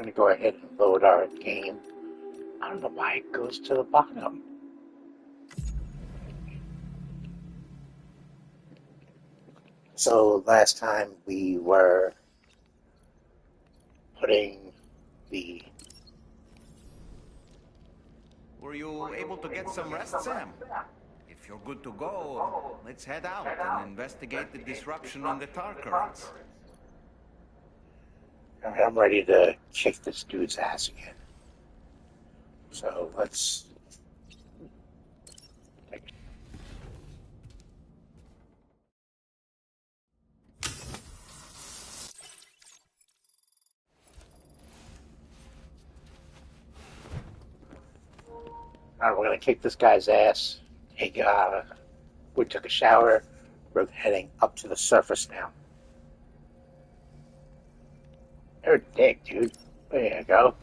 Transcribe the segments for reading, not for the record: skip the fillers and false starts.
going to go ahead and load our game. I don't know why it goes to the bottom. So last time we were putting the... Were you able to get some rest, Sam? If you're good to go, let's head out and investigate the disruption in the tar currents. I'm ready to kick this dude's ass again. So let's... Alright, we're going to kick this guy's ass. We took a shower. We're heading up to the surface now. You're a dick, dude. There you go.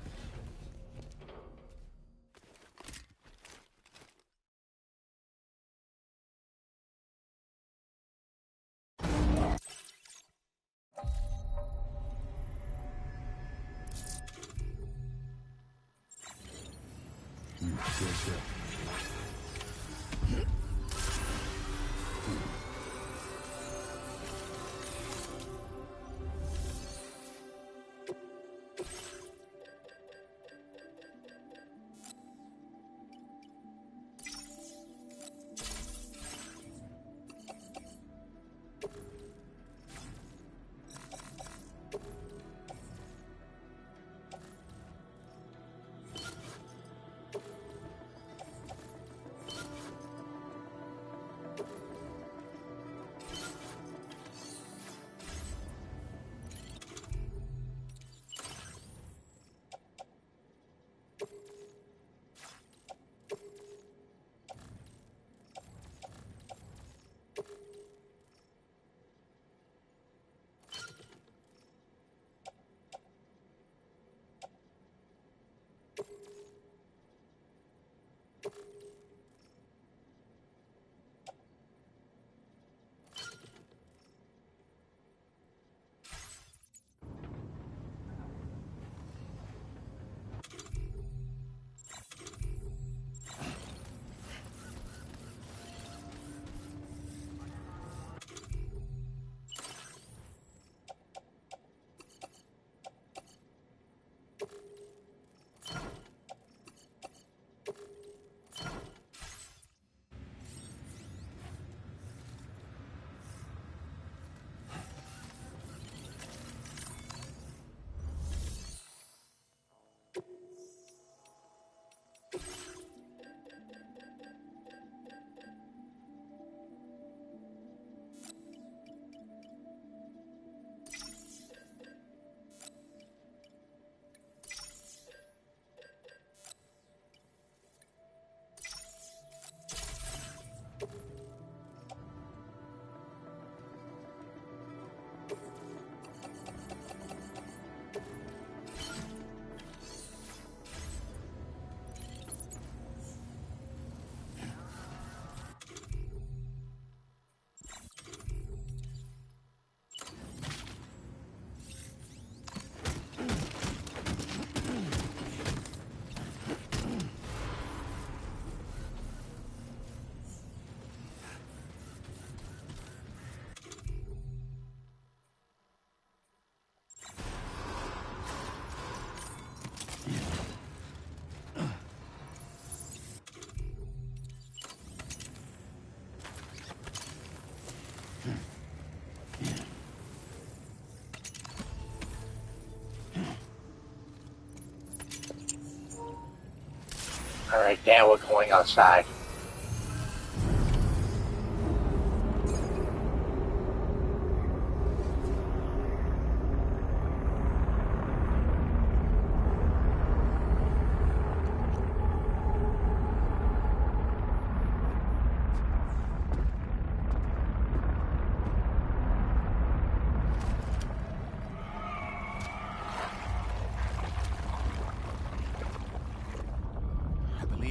Alright, now we're going outside.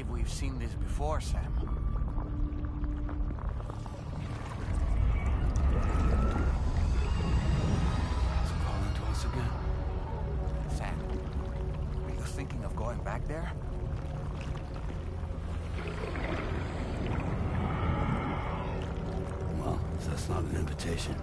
We've seen this before, Sam. It's calling to us again. Sam, thinking of going back there? Well, that's not an invitation.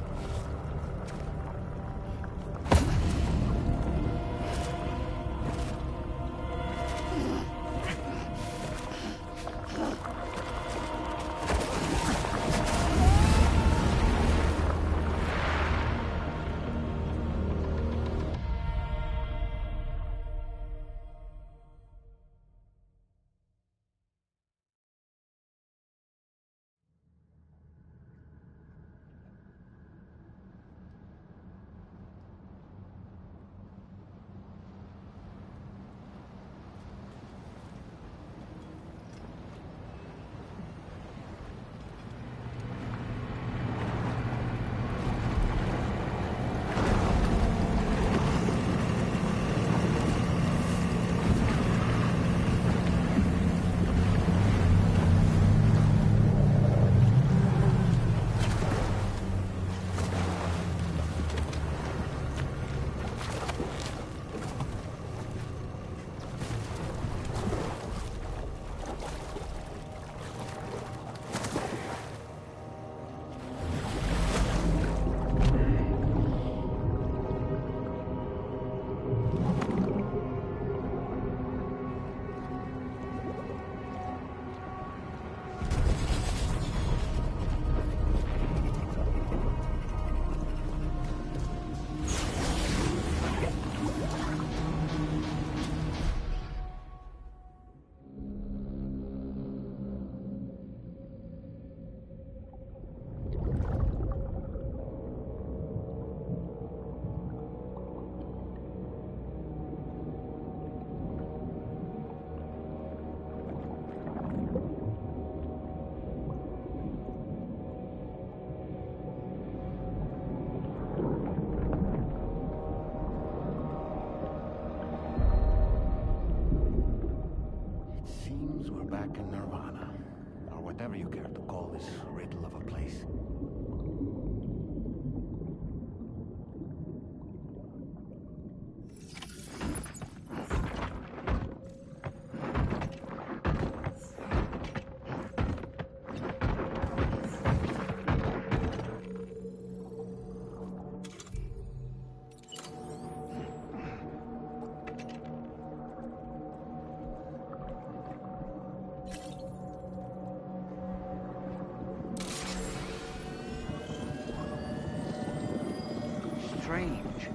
Back in Nirvana, or whatever you care to call this riddle of a place. Strange.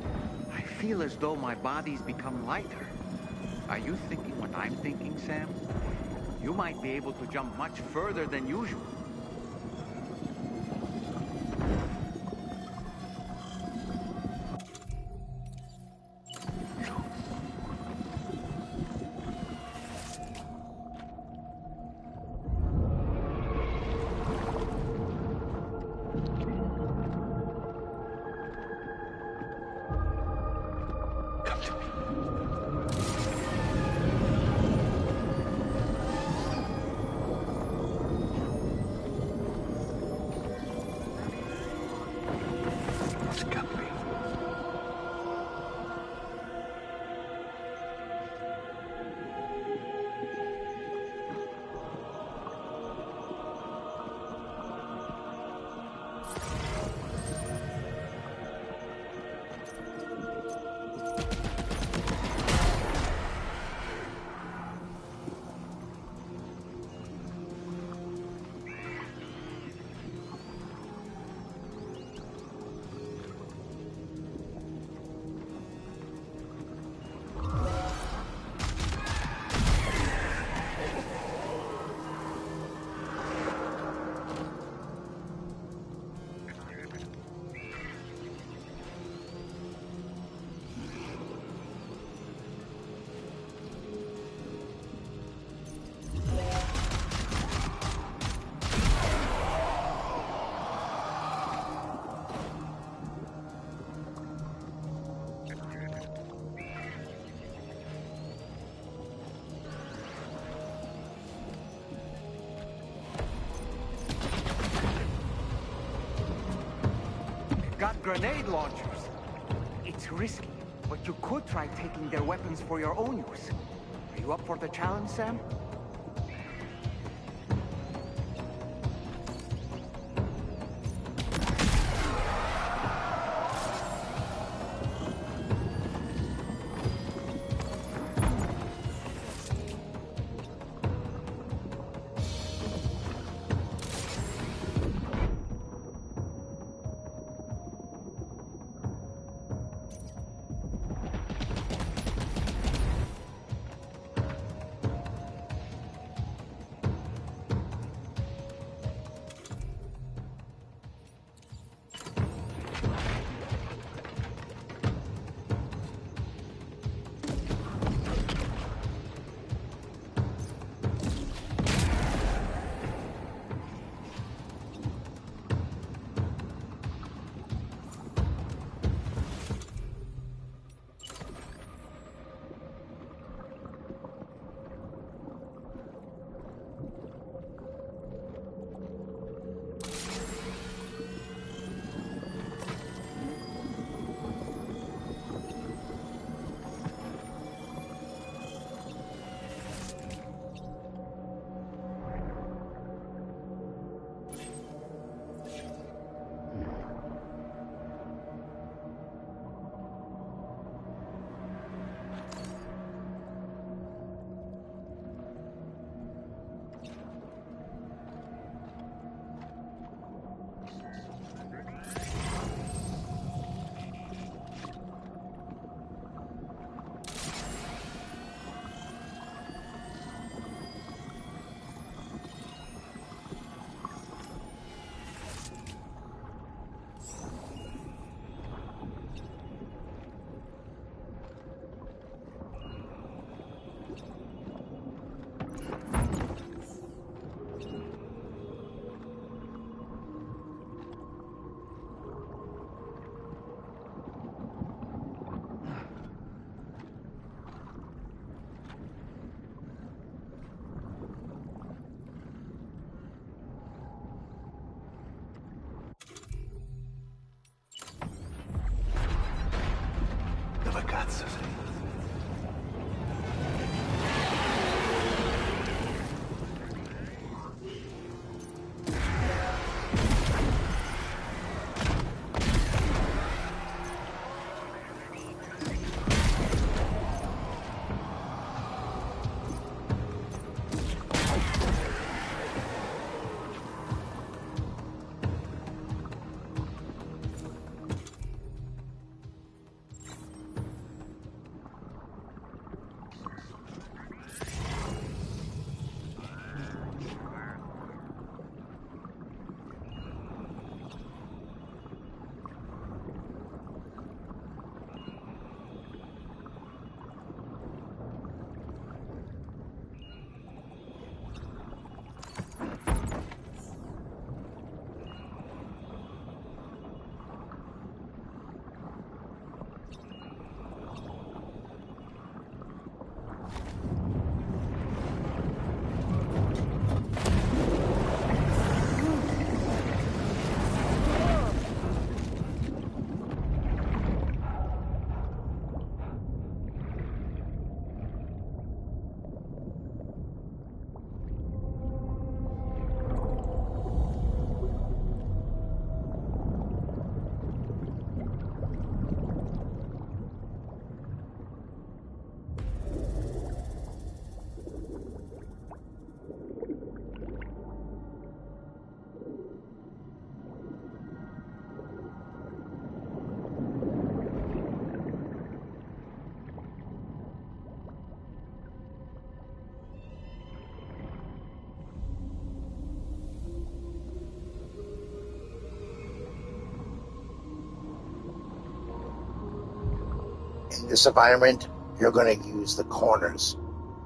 I feel as though my body's become lighter. Are you thinking what I'm thinking, Sam? You might be able to jump much further than usual. Got grenade launchers. It's risky, but But you could try taking their weapons for your own use. Are you up for the challenge, Sam? Dove cazzo sei? In this environment, you're going to use the corners.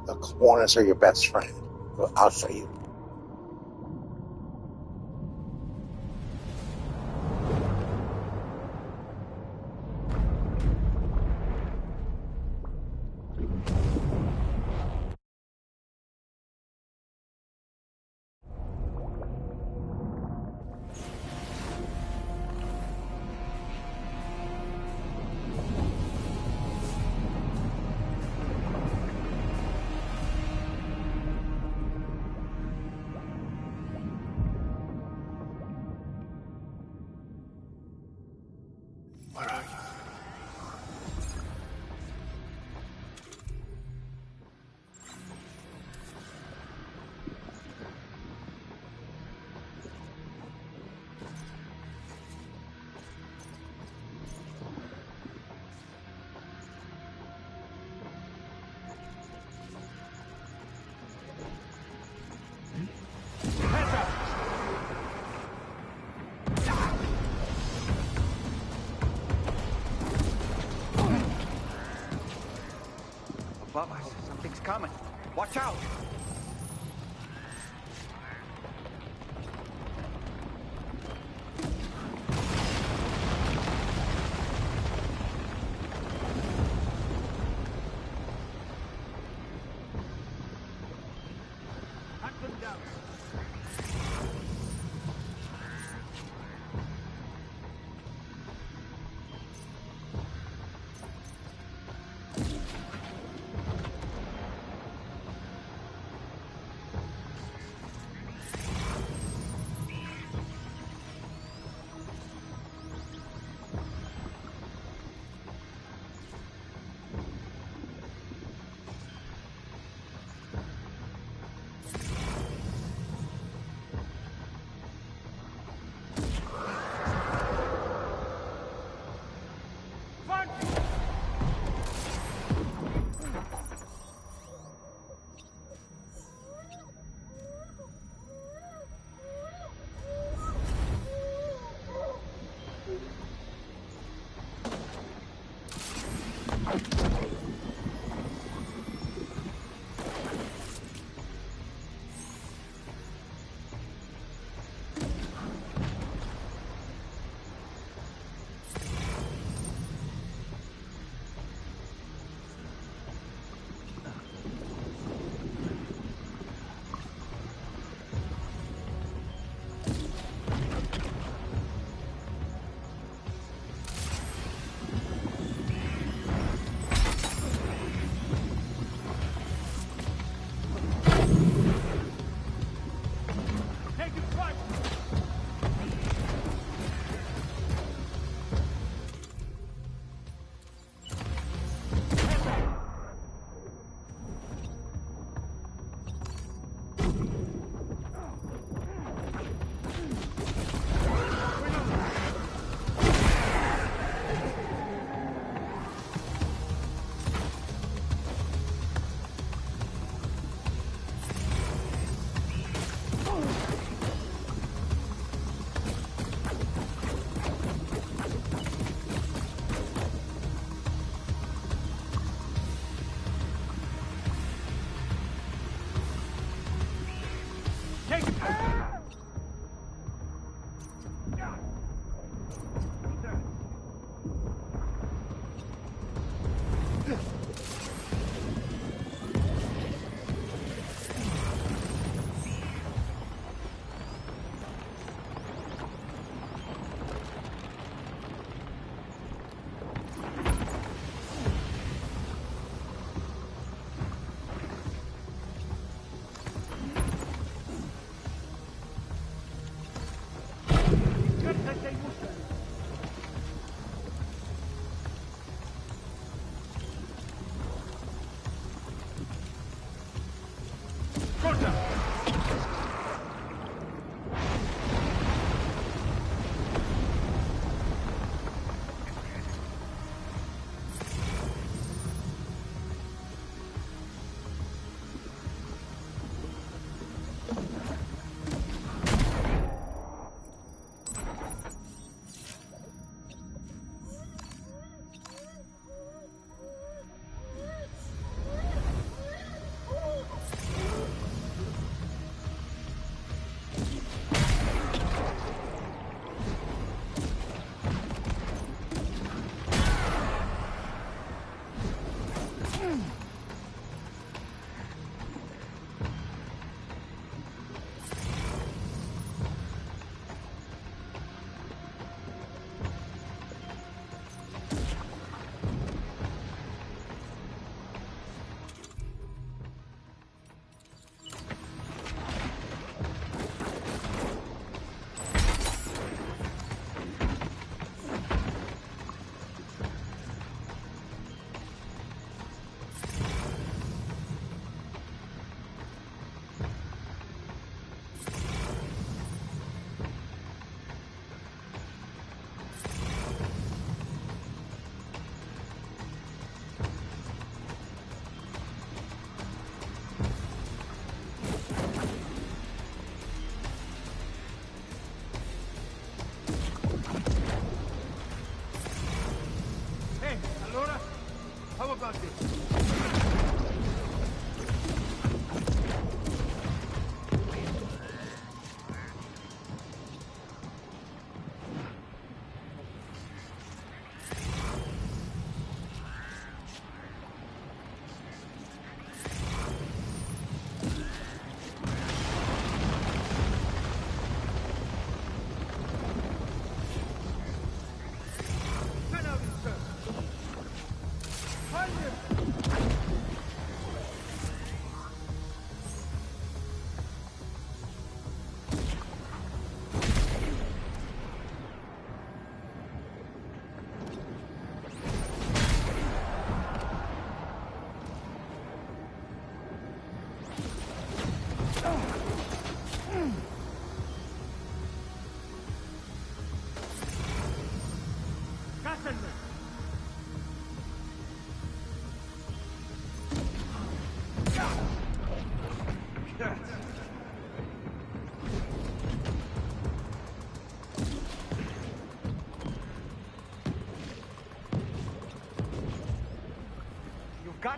The corners are your best friend. Well, I'll show you. Where are you? Above us, something's coming. Watch out! Hunt them down.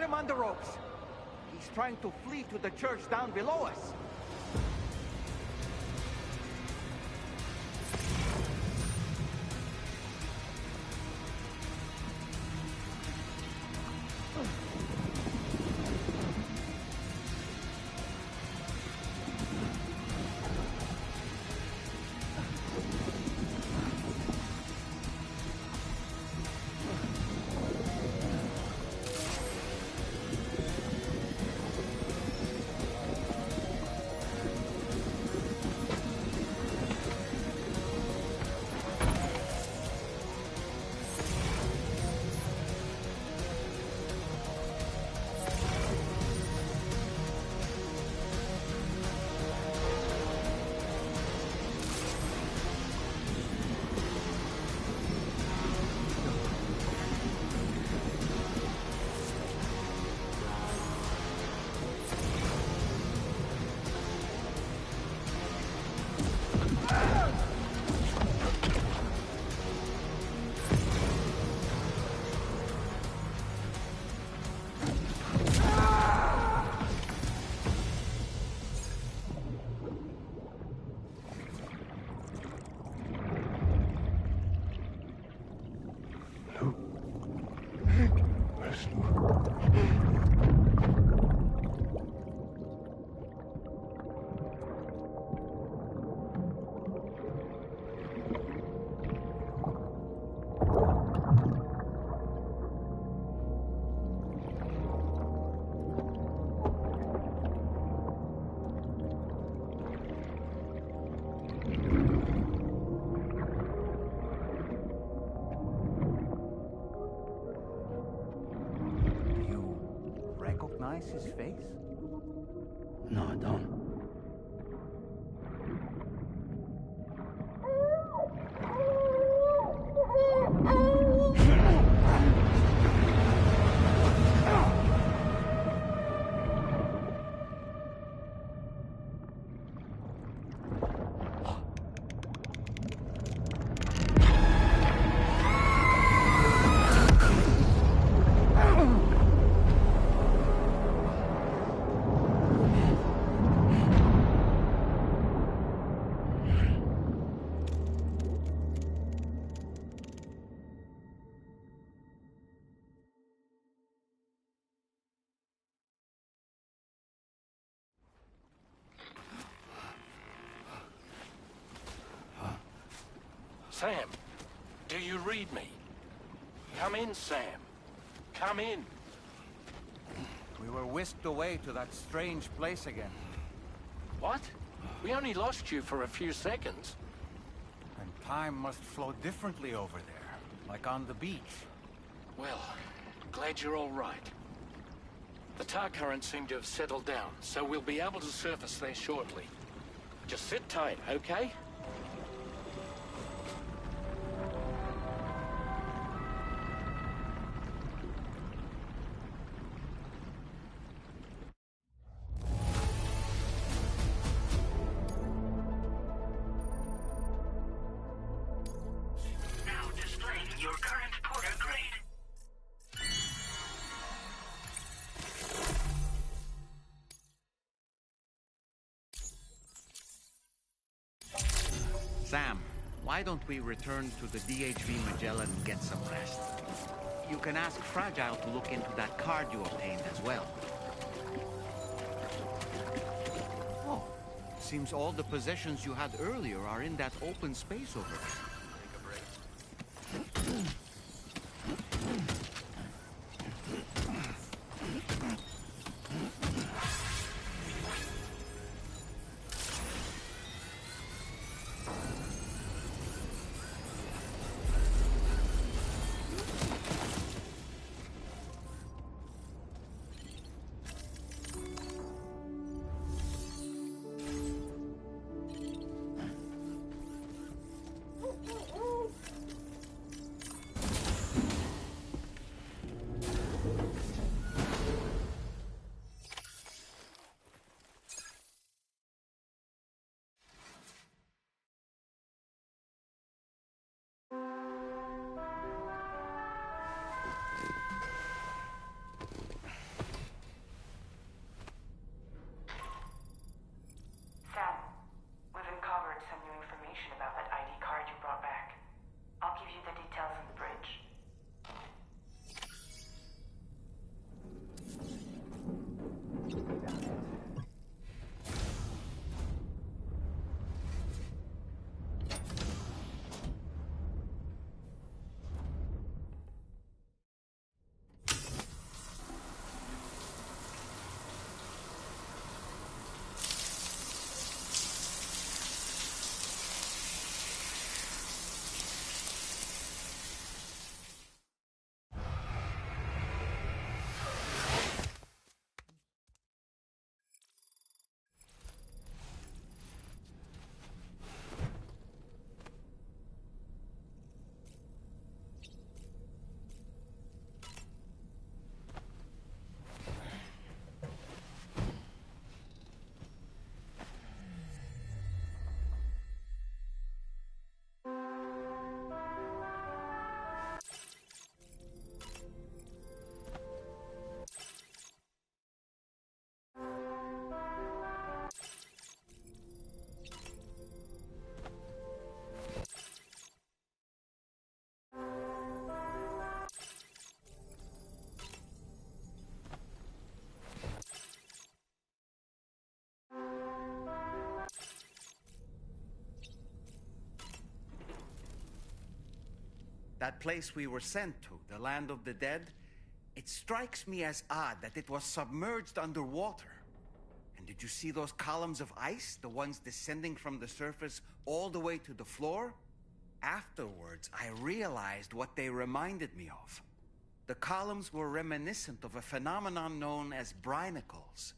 him on the ropes. He's trying to flee to the church down below us. Recognize his face? No, I don't. Sam, do you read me? Come in, Sam. Come in. We were whisked away to that strange place again. What? We only lost you for a few seconds. And time must flow differently over there, like on the beach. Well, glad you're all right. The tar currents seem to have settled down, so we'll be able to surface there shortly. Just sit tight, okay? Now displaying your current porter grade. Sam, why don't we return to the DHV Magellan and get some rest? You can ask Fragile to look into that card you obtained as well. Oh, seems all the possessions you had earlier are in that open space over there. That place we were sent to, the land of the dead, it strikes me as odd that it was submerged underwater. And did you see those columns of ice, the ones descending from the surface all the way to the floor? Afterwards, I realized what they reminded me of. The columns were reminiscent of a phenomenon known as brinicles.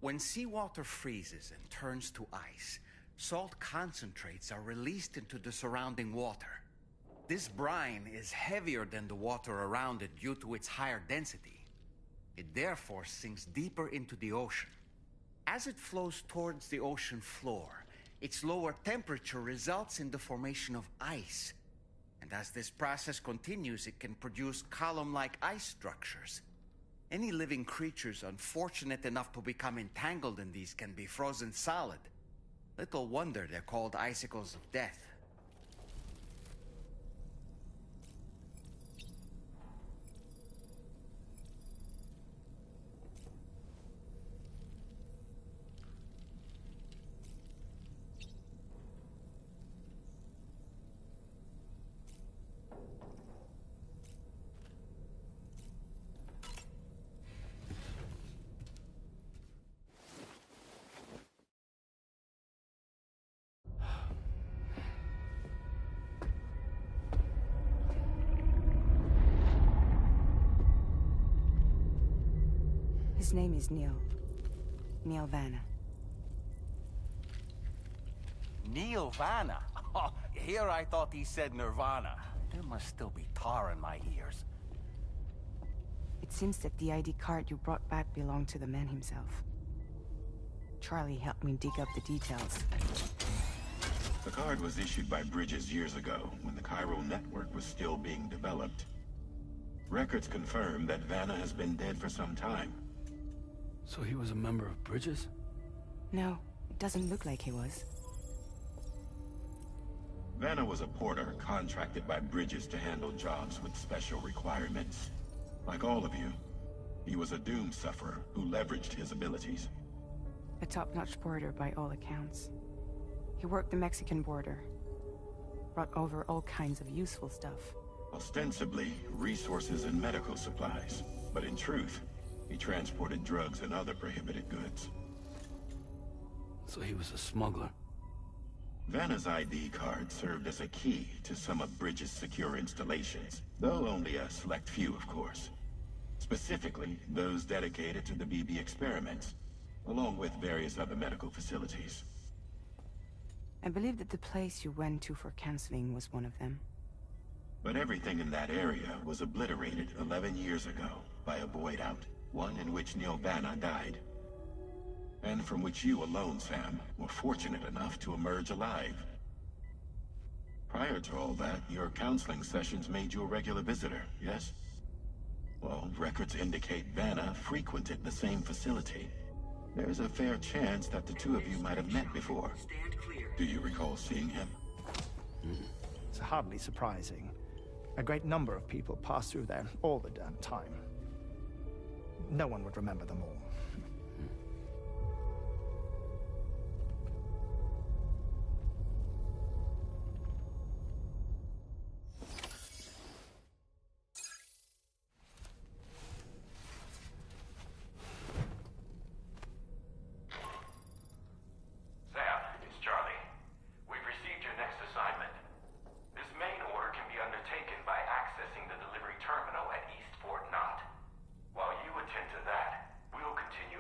When seawater freezes and turns to ice, salt concentrates are released into the surrounding water. This brine is heavier than the water around it due to its higher density. It therefore sinks deeper into the ocean. As it flows towards the ocean floor, its lower temperature results in the formation of ice. And as this process continues, it can produce column-like ice structures. Any living creatures unfortunate enough to become entangled in these can be frozen solid. Little wonder they're called icicles of death. His name is Neil. Neil Vanna. Neil Vanna? Oh, here I thought he said Nirvana. There must still be tar in my ears. It seems that the ID card you brought back belonged to the man himself. Charlie helped me dig up the details. The card was issued by Bridges years ago, when the chiral network was still being developed. Records confirm that Vanna has been dead for some time. So he was a member of Bridges? No, it doesn't look like he was. Vanna was a porter contracted by Bridges to handle jobs with special requirements. Like all of you, he was a doom sufferer who leveraged his abilities. A top-notch porter by all accounts. He worked the Mexican border. Brought over all kinds of useful stuff. Ostensibly, resources and medical supplies. But in truth, he transported drugs and other prohibited goods. So he was a smuggler. Vanna's ID card served as a key to some of Bridges' secure installations, though only a select few, of course. Specifically, those dedicated to the BB experiments, along with various other medical facilities. I believe that the place you went to for counseling was one of them. But everything in that area was obliterated 11 years ago by a void out, one in which Neil Vanna died. And from which you alone, Sam, were fortunate enough to emerge alive. Prior to all that, your counseling sessions made you a regular visitor, yes? Well, records indicate Vanna frequented the same facility. There's a fair chance that the two of you might have met before. Do you recall seeing him? It's hardly surprising. A great number of people pass through there all the damn time. No one would remember them all. Sam, it's Charlie. We've received your next assignment. This main order can be undertaken by accessing the delivery terminal at East Fort Knott. While you attend to that, we'll continue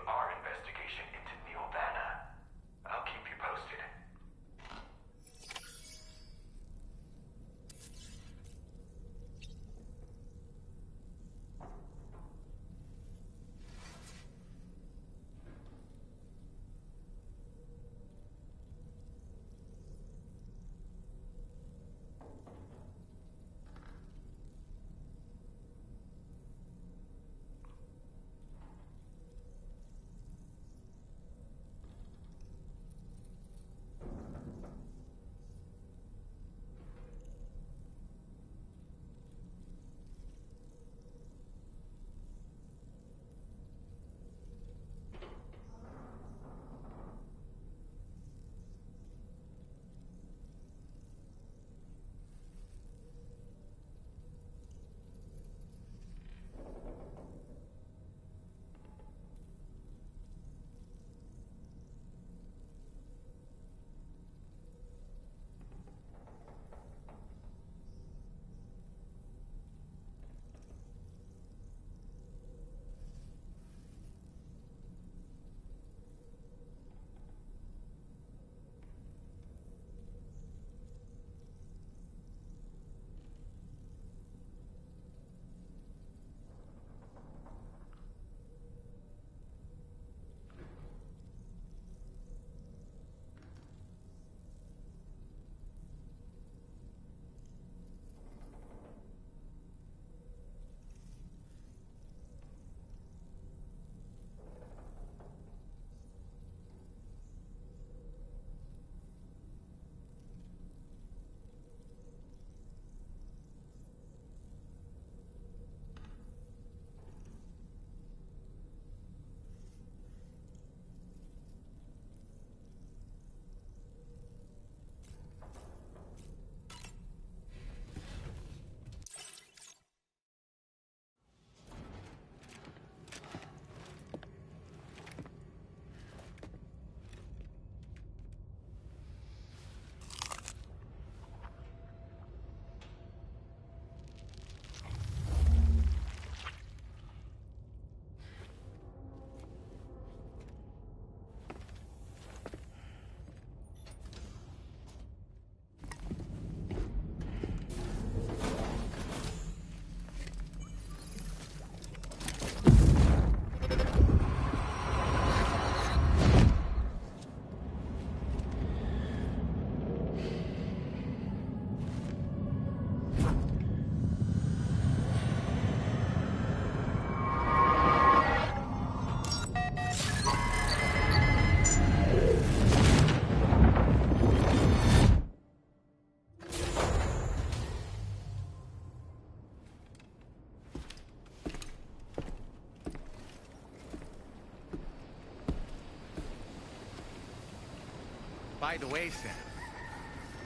By the way, Sam,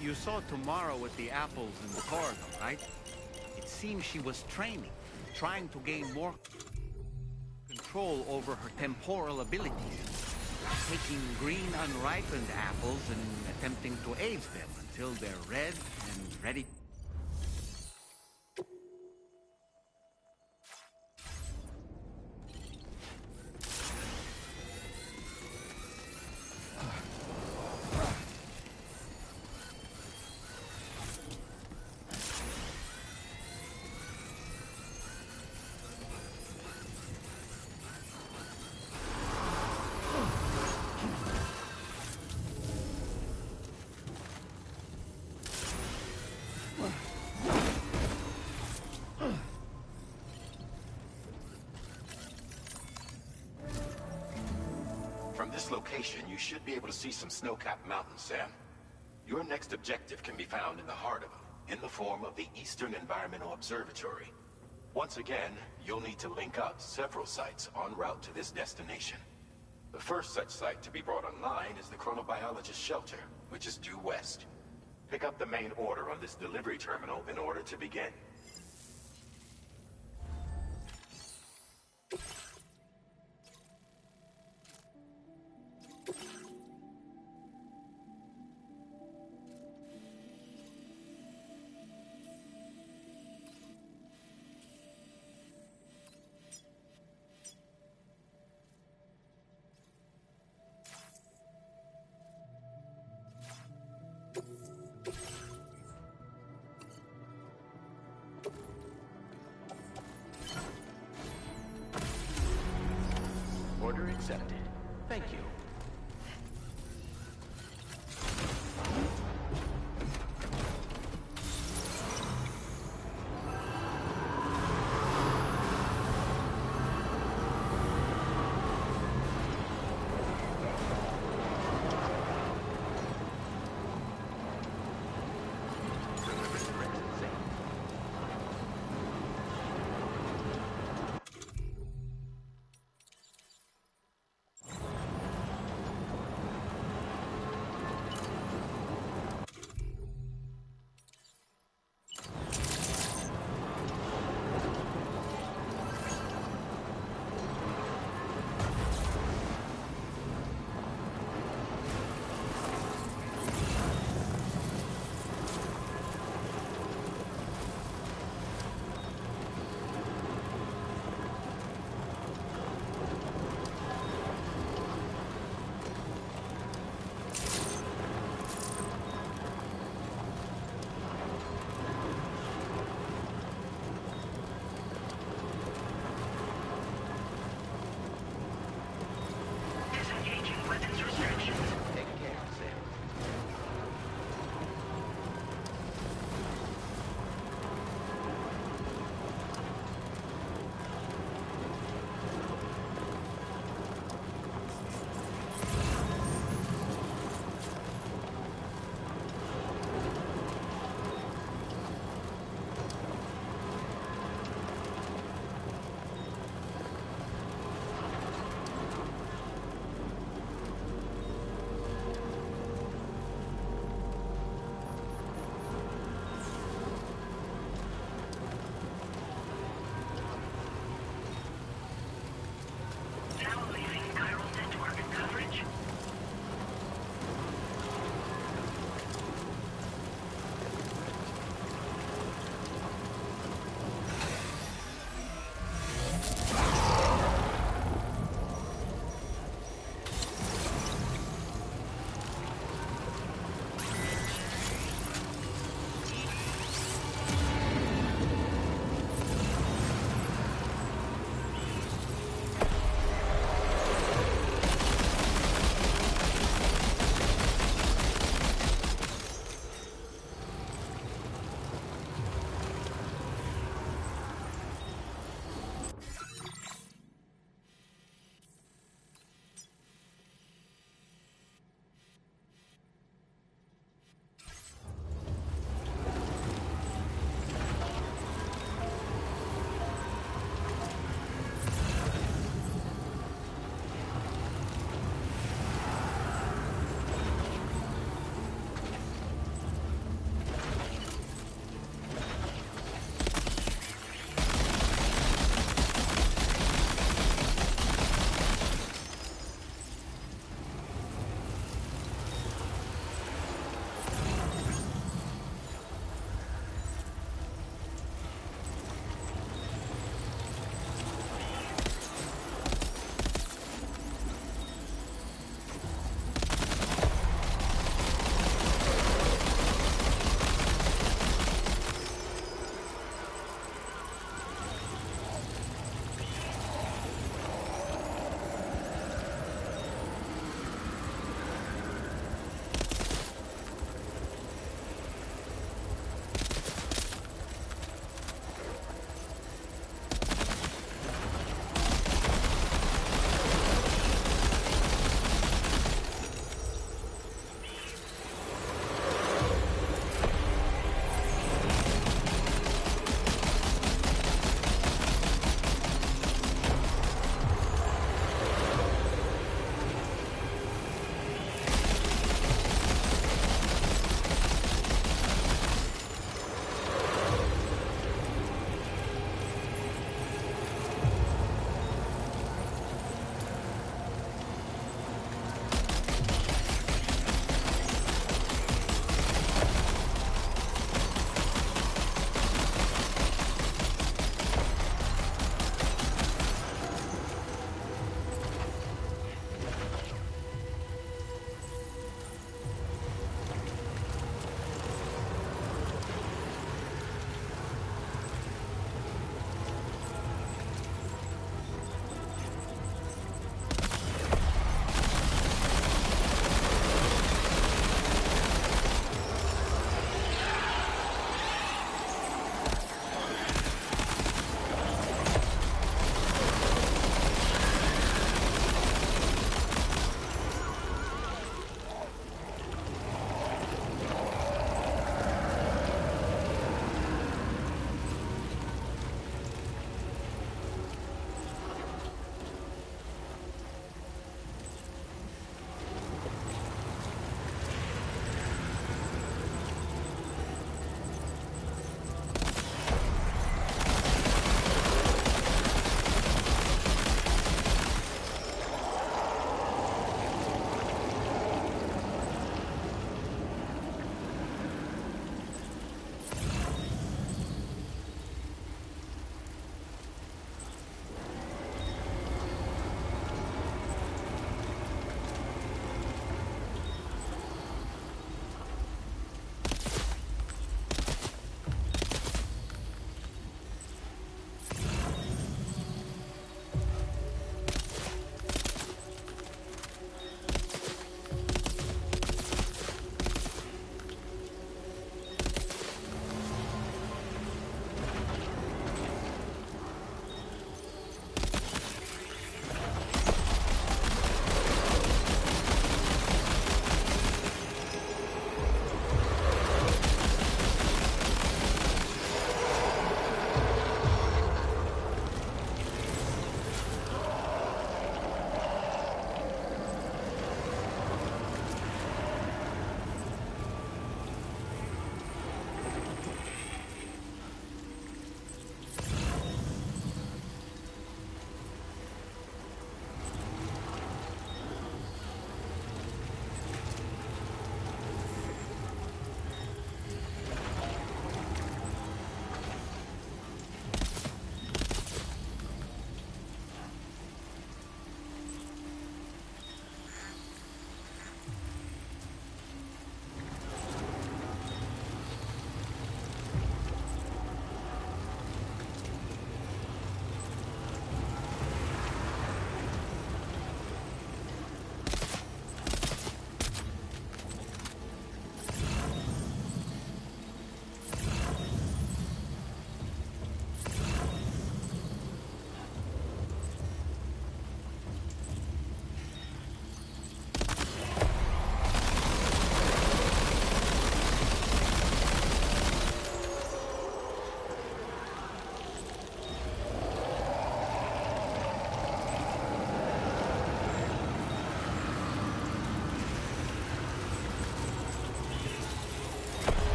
you saw Tomorrow with the apples in the corridor, right? It seems she was training, trying to gain more control over her temporal abilities, taking green unripened apples and attempting to age them until they're red and ready. From this location, you should be able to see some snow-capped mountains, Sam. Your next objective can be found in the heart of them, in the form of the Eastern Environmental Observatory. Once again, you'll need to link up several sites en route to this destination. The first such site to be brought online is the Chronobiologist Shelter, which is due west. Pick up the main order on this delivery terminal in order to begin. Order accepted. Thank you.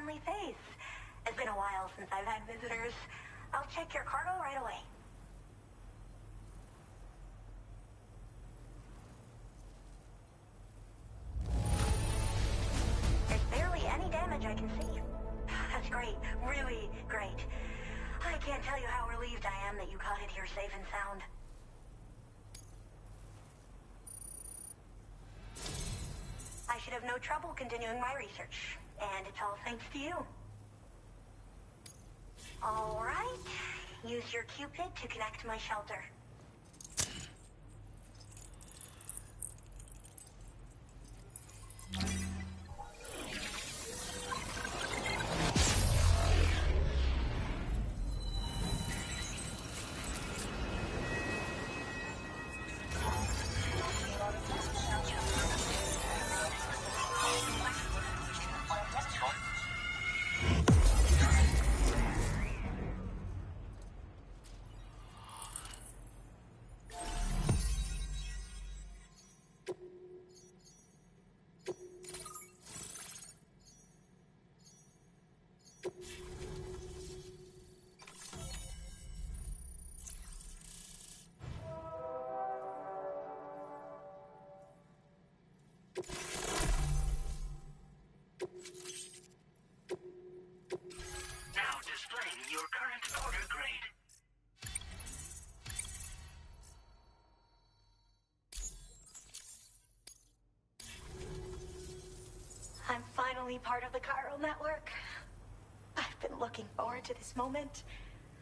friendly face. It's been a while since I've had visitors. I'll check your cargo right away. There's barely any damage I can see. That's great. Really great. I can't tell you how relieved I am that you got it here safe and sound. I should have no trouble continuing my research, and it's all thanks to you. All right. Use your Cupid to connect to my shelter. Now displaying your current porter grade. I'm finally part of the chiral network. I've been looking forward to this moment.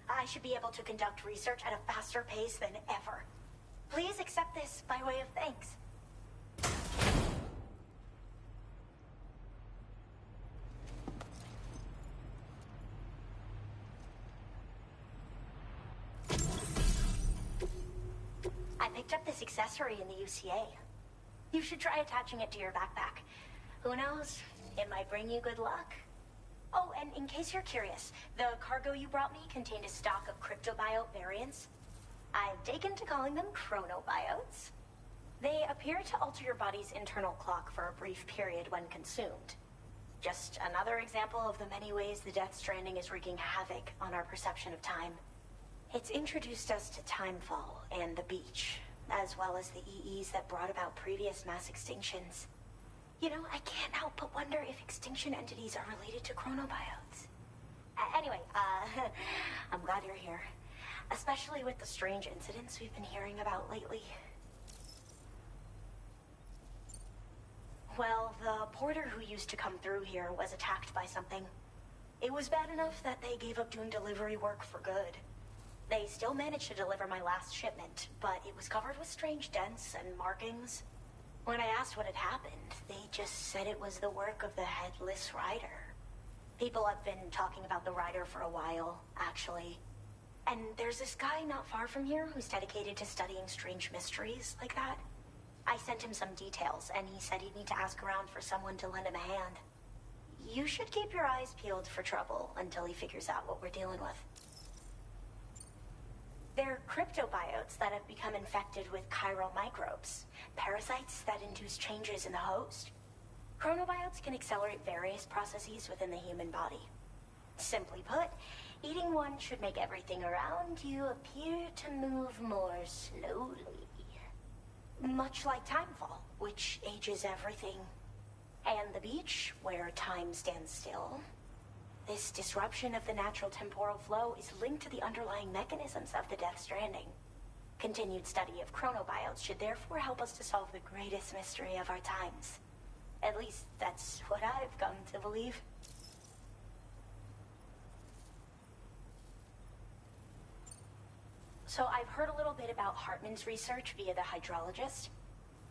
I should be able to conduct research at a faster pace than ever. Please accept this by way of thanks. I picked up this accessory in the UCA. You should try attaching it to your backpack. Who knows? It might bring you good luck. Oh, and in case you're curious, the cargo you brought me contained a stock of cryptobiote variants. I've taken to calling them chronobiotes. They appear to alter your body's internal clock for a brief period when consumed. Just another example of the many ways the Death Stranding is wreaking havoc on our perception of time. It's introduced us to Timefall and the beach, as well as the EEs that brought about previous mass extinctions. You know, I can't help but wonder if extinction entities are related to chronobiotes. Anyway, I'm glad you're here. Especially with the strange incidents we've been hearing about lately. Well, the porter who used to come through here was attacked by something. It was bad enough that they gave up doing delivery work for good. They still managed to deliver my last shipment, but it was covered with strange dents and markings. When I asked what had happened, they just said it was the work of the Headless Rider. People have been talking about the Rider for a while, actually. And there's this guy not far from here who's dedicated to studying strange mysteries like that. I sent him some details, and he said he'd need to ask around for someone to lend him a hand. You should keep your eyes peeled for trouble until he figures out what we're dealing with. They're cryptobiotes that have become infected with chiral microbes, parasites that induce changes in the host. Chronobiotes can accelerate various processes within the human body. Simply put, eating one should make everything around you appear to move more slowly. Much like Timefall, which ages everything. And the beach, where time stands still. This disruption of the natural temporal flow is linked to the underlying mechanisms of the Death Stranding. Continued study of chronobiotes should therefore help us to solve the greatest mystery of our times. At least, that's what I've come to believe. So I've heard a little bit about Hartman's research via the hydrologist.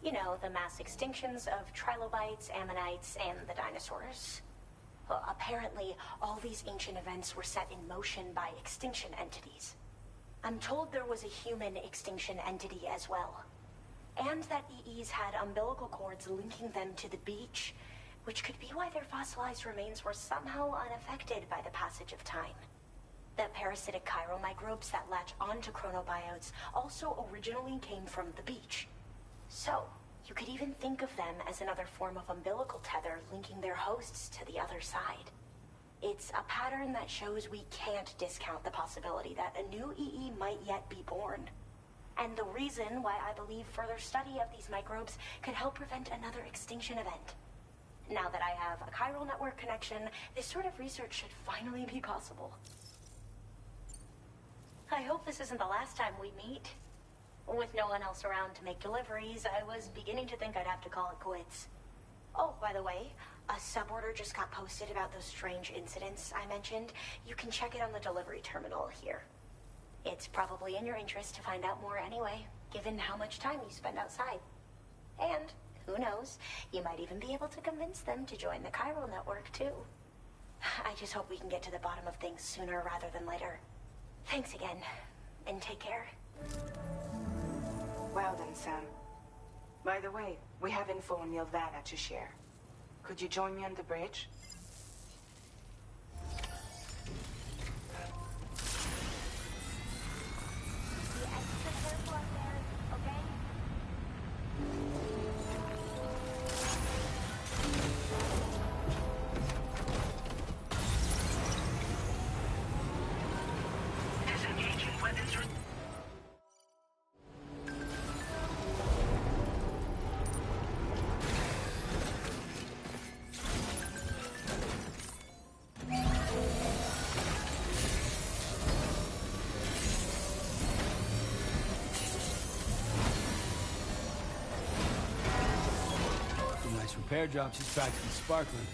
You know, the mass extinctions of trilobites, ammonites, and the dinosaurs. Well, apparently, all these ancient events were set in motion by extinction entities. I'm told there was a human extinction entity as well. And that EEs had umbilical cords linking them to the beach, which could be why their fossilized remains were somehow unaffected by the passage of time. The parasitic chiral microbes that latch onto chronobiotes also originally came from the beach. So, you could even think of them as another form of umbilical tether linking their hosts to the other side. It's a pattern that shows we can't discount the possibility that a new EE might yet be born. And the reason why I believe further study of these microbes could help prevent another extinction event. Now that I have a chiral network connection, this sort of research should finally be possible. I hope this isn't the last time we meet. With no one else around to make deliveries, I was beginning to think I'd have to call it quits. Oh, by the way, a suborder just got posted about those strange incidents I mentioned. You can check it on the delivery terminal here. It's probably in your interest to find out more anyway, given how much time you spend outside. And, who knows, you might even be able to convince them to join the chiral network, too. I just hope we can get to the bottom of things sooner rather than later. Thanks again, and take care. Well then, Sam. By the way, we have info on Nilvana to share. Could you join me on the bridge? Repair job, she's practically sparkling.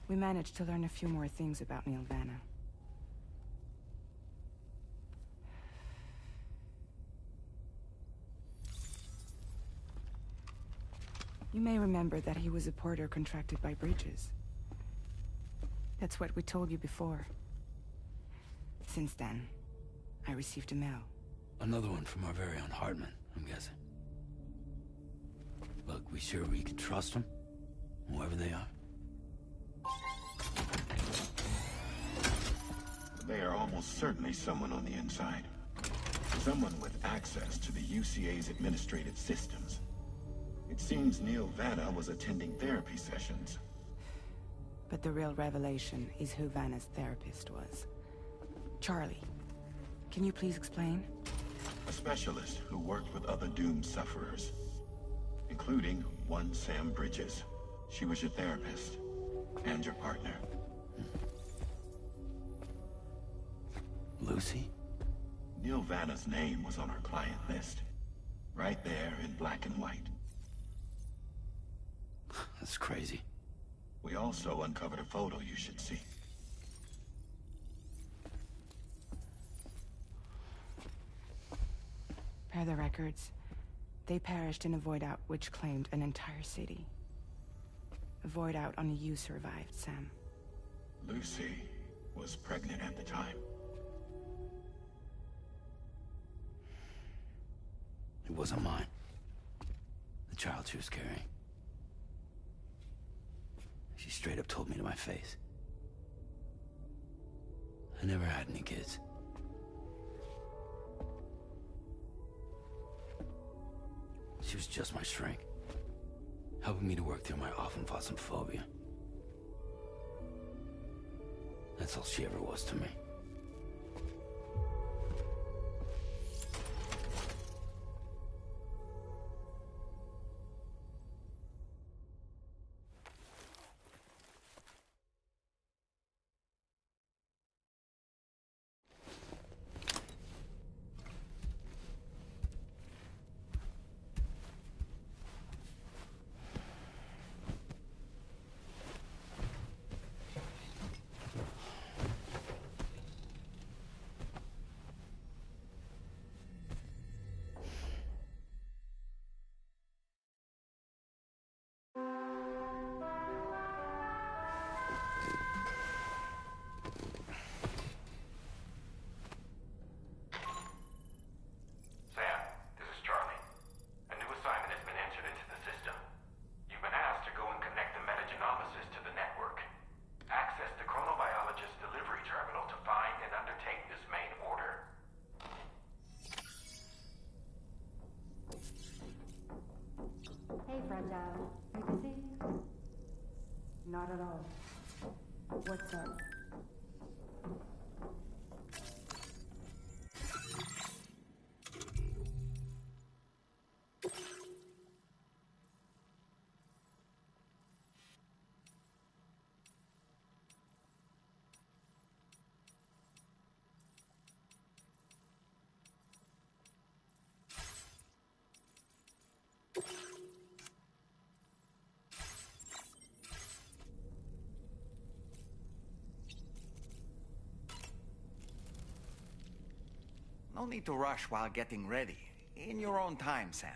We managed to learn a few more things about Nilvana. You may remember that he was a porter contracted by Bridges. That's what we told you before. Since then, I received a mail. Another one from our very own Hartman, I'm guessing. Look, we sure we can trust them? Whoever they are? They are almost certainly someone on the inside. Someone with access to the UCA's administrative systems. It seems Neil Vanna was attending therapy sessions. But the real revelation is who Vanna's therapist was. Charlie, can you please explain? A specialist who worked with other doomed sufferers, including one Sam Bridges. She was your therapist and your partner. Lucy? Neil Vanna's name was on our client list. Right there in black and white. That's crazy. We also uncovered a photo you should see. Per the records, they perished in a void out which claimed an entire city. A void out only you survived, Sam. Lucy was pregnant at the time. It wasn't mine. The child she was carrying. She straight up told me to my face. I never had any kids. She was just my shrink, helping me to work through my phobia. That's all she ever was to me. at all. What's up? No need to rush while getting ready. In your own time, Sam.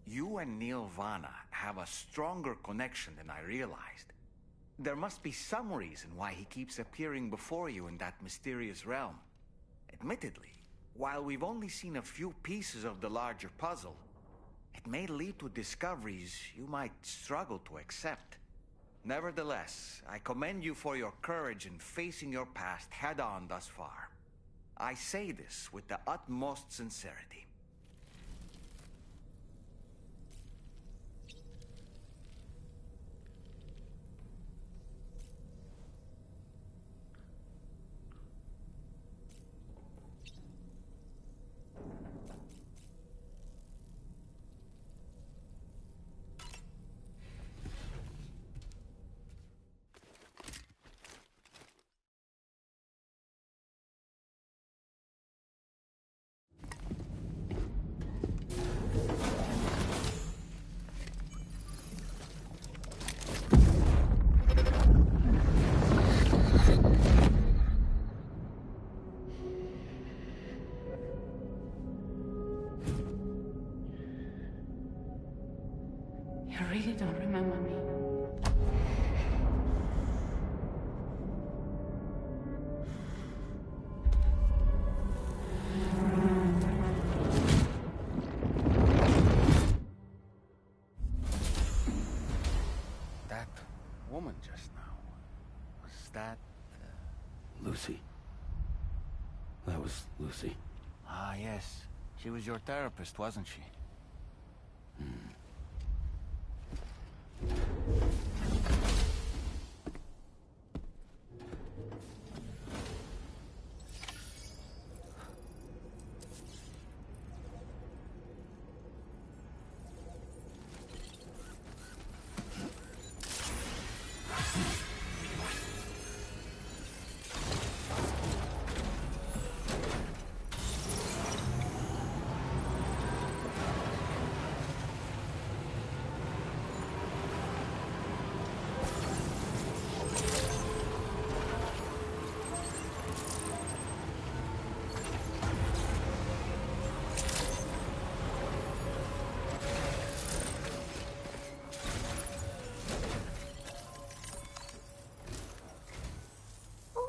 You and Neil Vana have a stronger connection than I realized. There must be some reason why he keeps appearing before you in that mysterious realm. Admittedly, while we've only seen a few pieces of the larger puzzle, it may lead to discoveries you might struggle to accept. Nevertheless, I commend you for your courage in facing your past head-on thus far. I say this with the utmost sincerity. You really don't remember me. That woman just now, was that... Lucy. That was Lucy. Ah, yes. She was your therapist, wasn't she?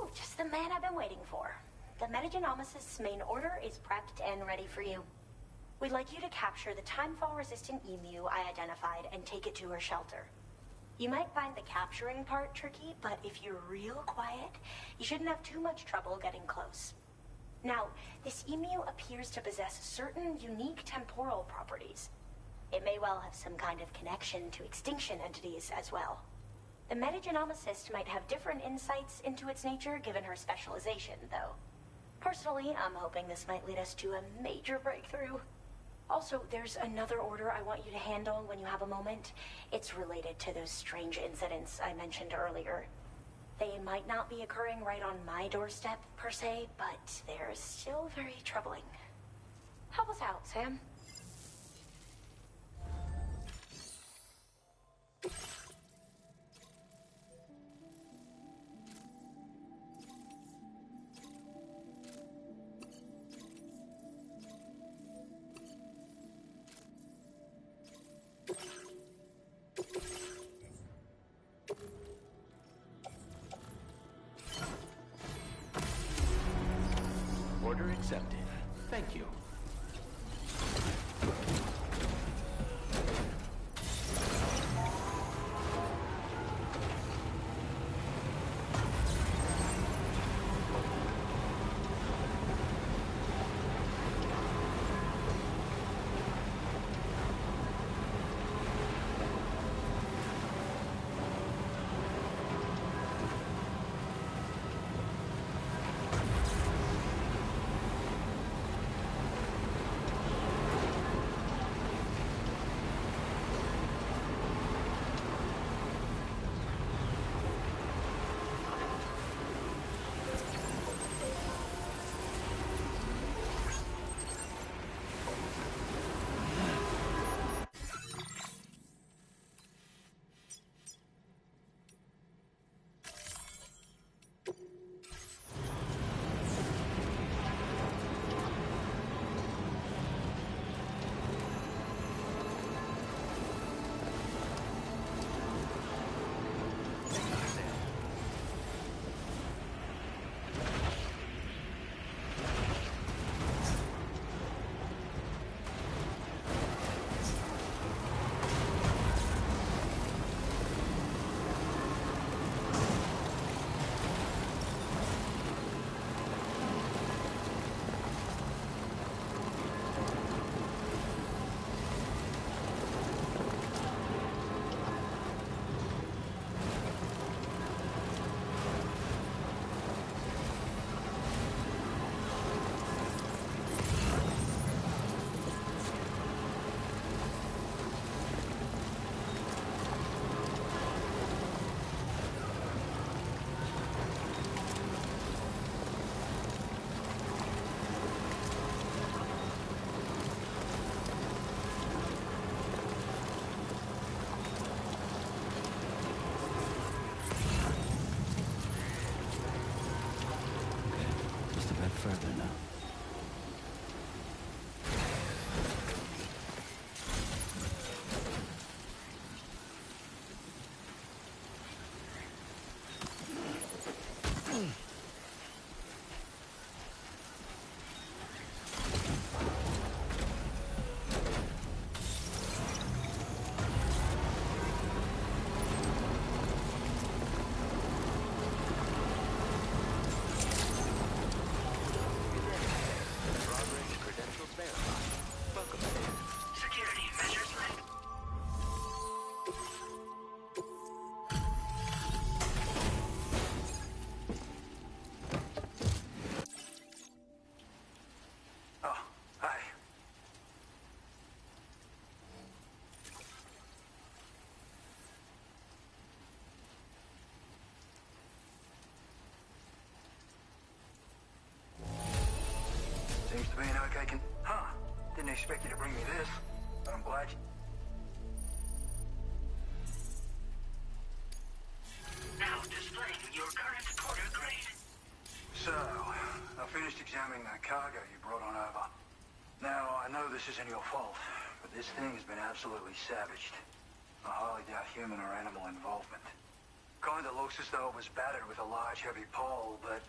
Ooh, just the man I've been waiting for. The Metagenomicist's main order is prepped and ready for you. We'd like you to capture the timefall-resistant emu I identified and take it to her shelter. You might find the capturing part tricky, but if you're real quiet, you shouldn't have too much trouble getting close. Now, this emu appears to possess certain unique temporal properties. It may well have some kind of connection to extinction entities as well. The metagenomicist might have different insights into its nature given her specialization, though. Personally, I'm hoping this might lead us to a major breakthrough. Also, there's another order I want you to handle when you have a moment. It's related to those strange incidents I mentioned earlier. They might not be occurring right on my doorstep, per se, but they're still very troubling. Help us out, Sam. Order accepted. Thank you. further now. Seems to be an okay Didn't expect you to bring me this, but I'm glad you... Now displaying your current porter grade. So, I finished examining that cargo you brought on over. Now, I know this isn't your fault, but this thing has been absolutely savaged. I highly doubt human or animal involvement. Kinda looks as though it was battered with a large heavy pole, but...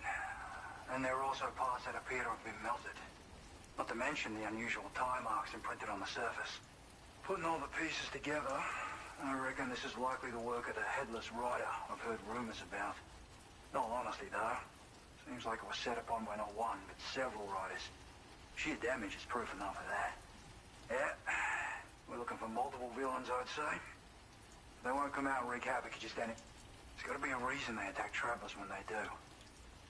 And there are also parts that appear to have been melted. Not to mention the unusual tie marks imprinted on the surface. Putting all the pieces together, I reckon this is likely the work of the Headless Rider I've heard rumors about. In all honesty, though, seems like it was set upon by not one, but several riders. Sheer damage is proof enough of that. Yeah, we're looking for multiple villains, I'd say. They won't come out and wreak havoc just any... There's got to be a reason they attack travelers when they do.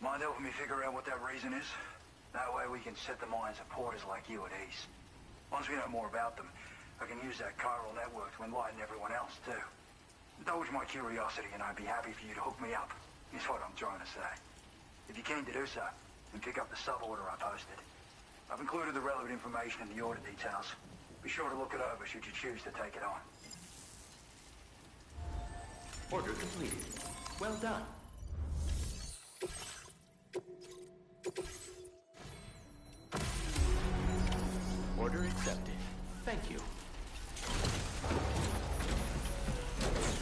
Mind helping me figure out what that reason is? That way we can set the minds of porters like you at ease. Once we know more about them, I can use that chiral network to enlighten everyone else, too. Indulge my curiosity and I'd be happy for you to hook me up, is what I'm trying to say. If you're keen to do so, then pick up the sub-order I posted. I've included the relevant information in the order details. Be sure to look it over should you choose to take it on. Order completed. Well done. Order accepted. Thank you.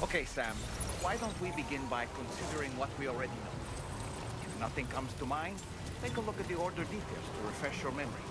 Okay, Sam. Why don't we begin by considering what we already know? If nothing comes to mind, take a look at the order details to refresh your memory.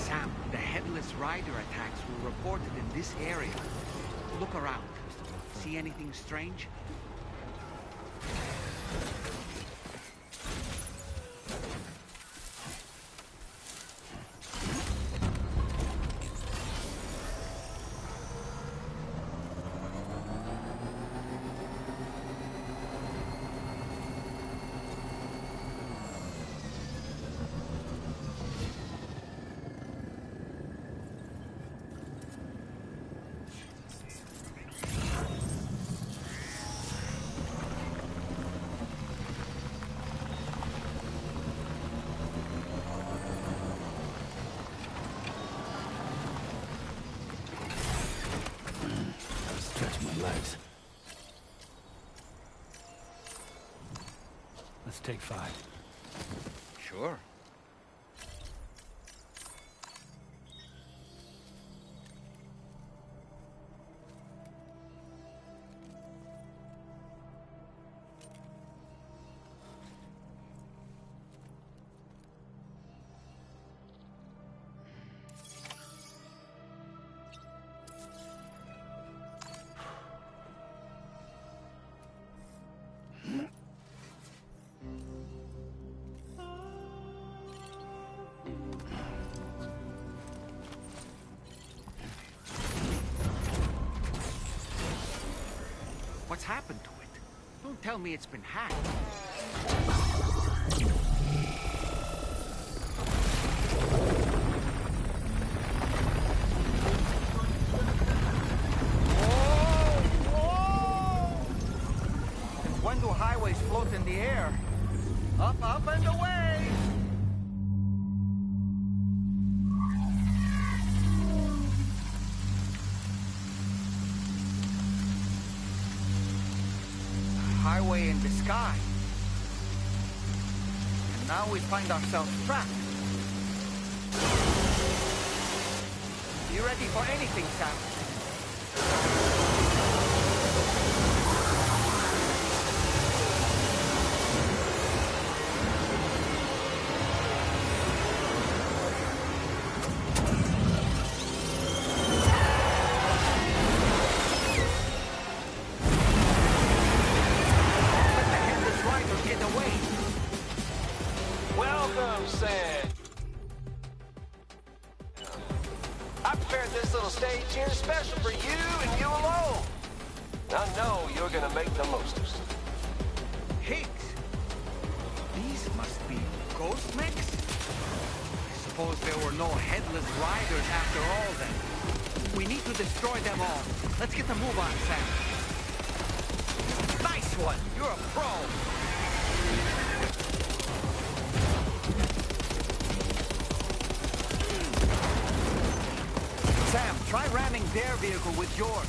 Sam, the Headless Rider attacks were reported in this area. Look around. See anything strange? Let's take 5. Sure. What's happened to it? Don't tell me it's been hacked. Whoa! Since when do highways float in the air? Up, up, and away! Highway in the sky. And now we find ourselves trapped. You ready for anything, Sam? Welcome, Sam. I prepared this little stage here special for you and you alone. I know you're gonna make the most of it. Higgs! These must be ghost mechs? I suppose there were no headless riders after all then. We need to destroy them all. Let's get the move on, Sam. Nice one! You're a pro! Sam, try ramming their vehicle with yours.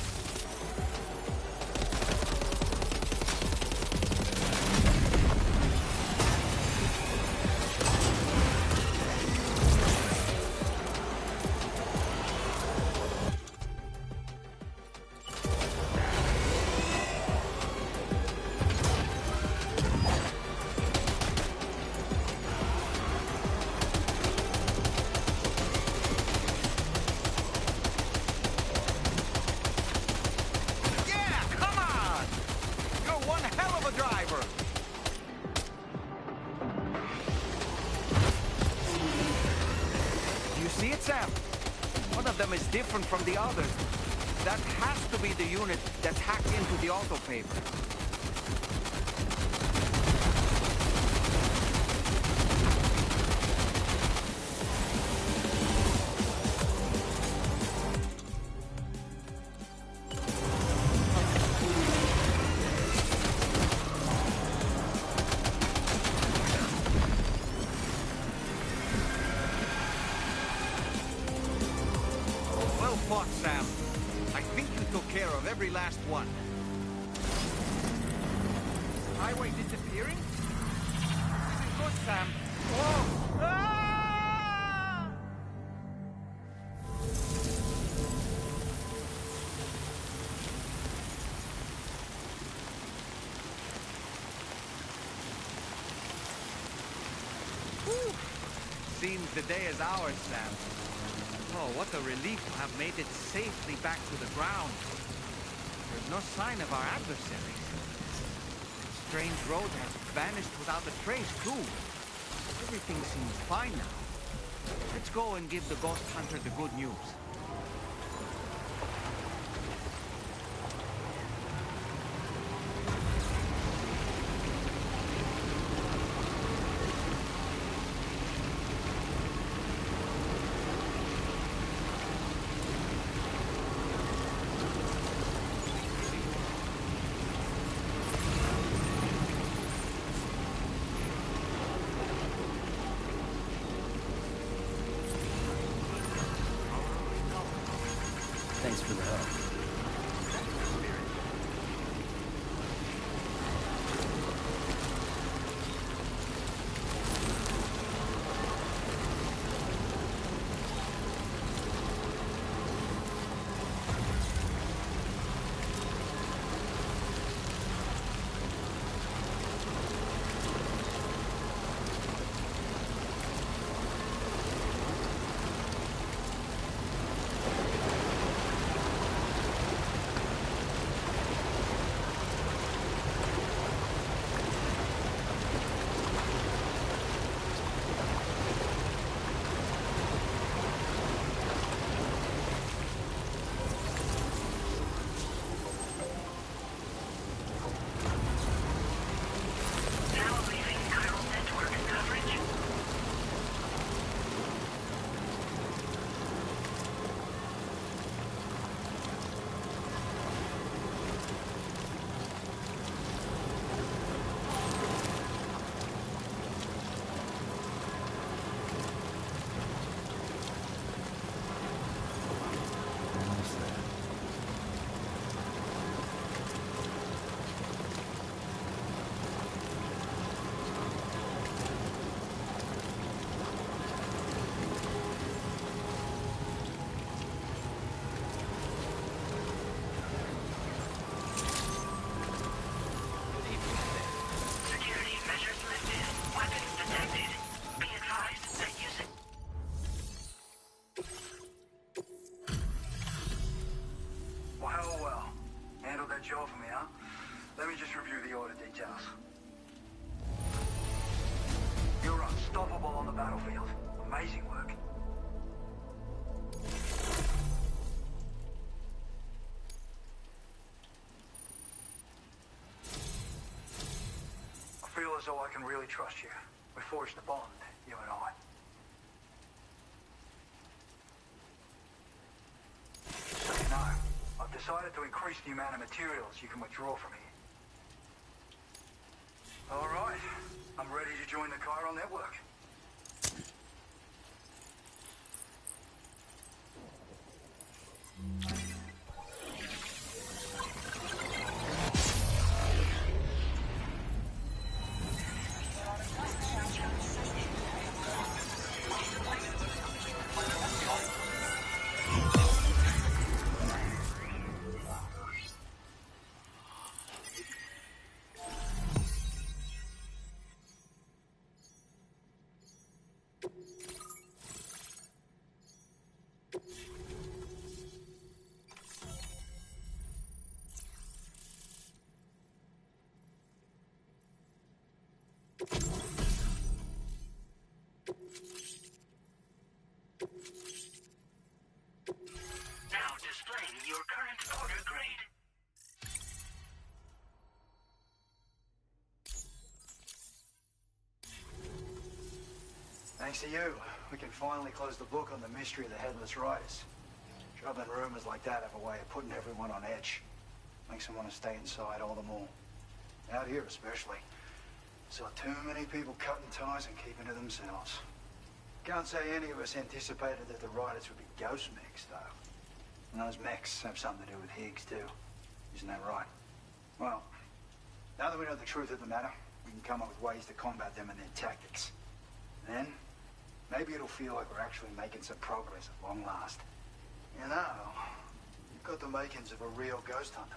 See it, Sam? One of them is different from the others. That has to be the unit that's hacked into the auto paper. Fought, Sam. I think you took care of every last one. Highway disappearing? This isn't good, Sam. Whoa! Ah! Whew. Seems the day is ours, Sam. Oh, what a relief to have made it safely back to the ground. There's no sign of our adversaries. The strange road has vanished without a trace, too. Everything seems fine now. Let's go and give the ghost hunter the good news. Let me just review the order details. You're unstoppable on the battlefield. Amazing work. I feel as though I can really trust you. We forged a bond, you and I. So you know, I've decided to increase the amount of materials you can withdraw from here. All right, I'm ready to join the Chiral network. Now displaying your current order grade. Thanks to you, we can finally close the book on the mystery of the Headless Riders. Troubling rumors like that have a way of putting everyone on edge. Makes them want to stay inside all the more. Out here especially. Saw too many people cutting ties and keeping to themselves. Can't say any of us anticipated that the Riders would be ghost mechs, though. And those mechs have something to do with Higgs, too. Isn't that right? Well, now that we know the truth of the matter, we can come up with ways to combat them and their tactics. Then, maybe it'll feel like we're actually making some progress at long last. You know, you've got the makings of a real ghost hunter.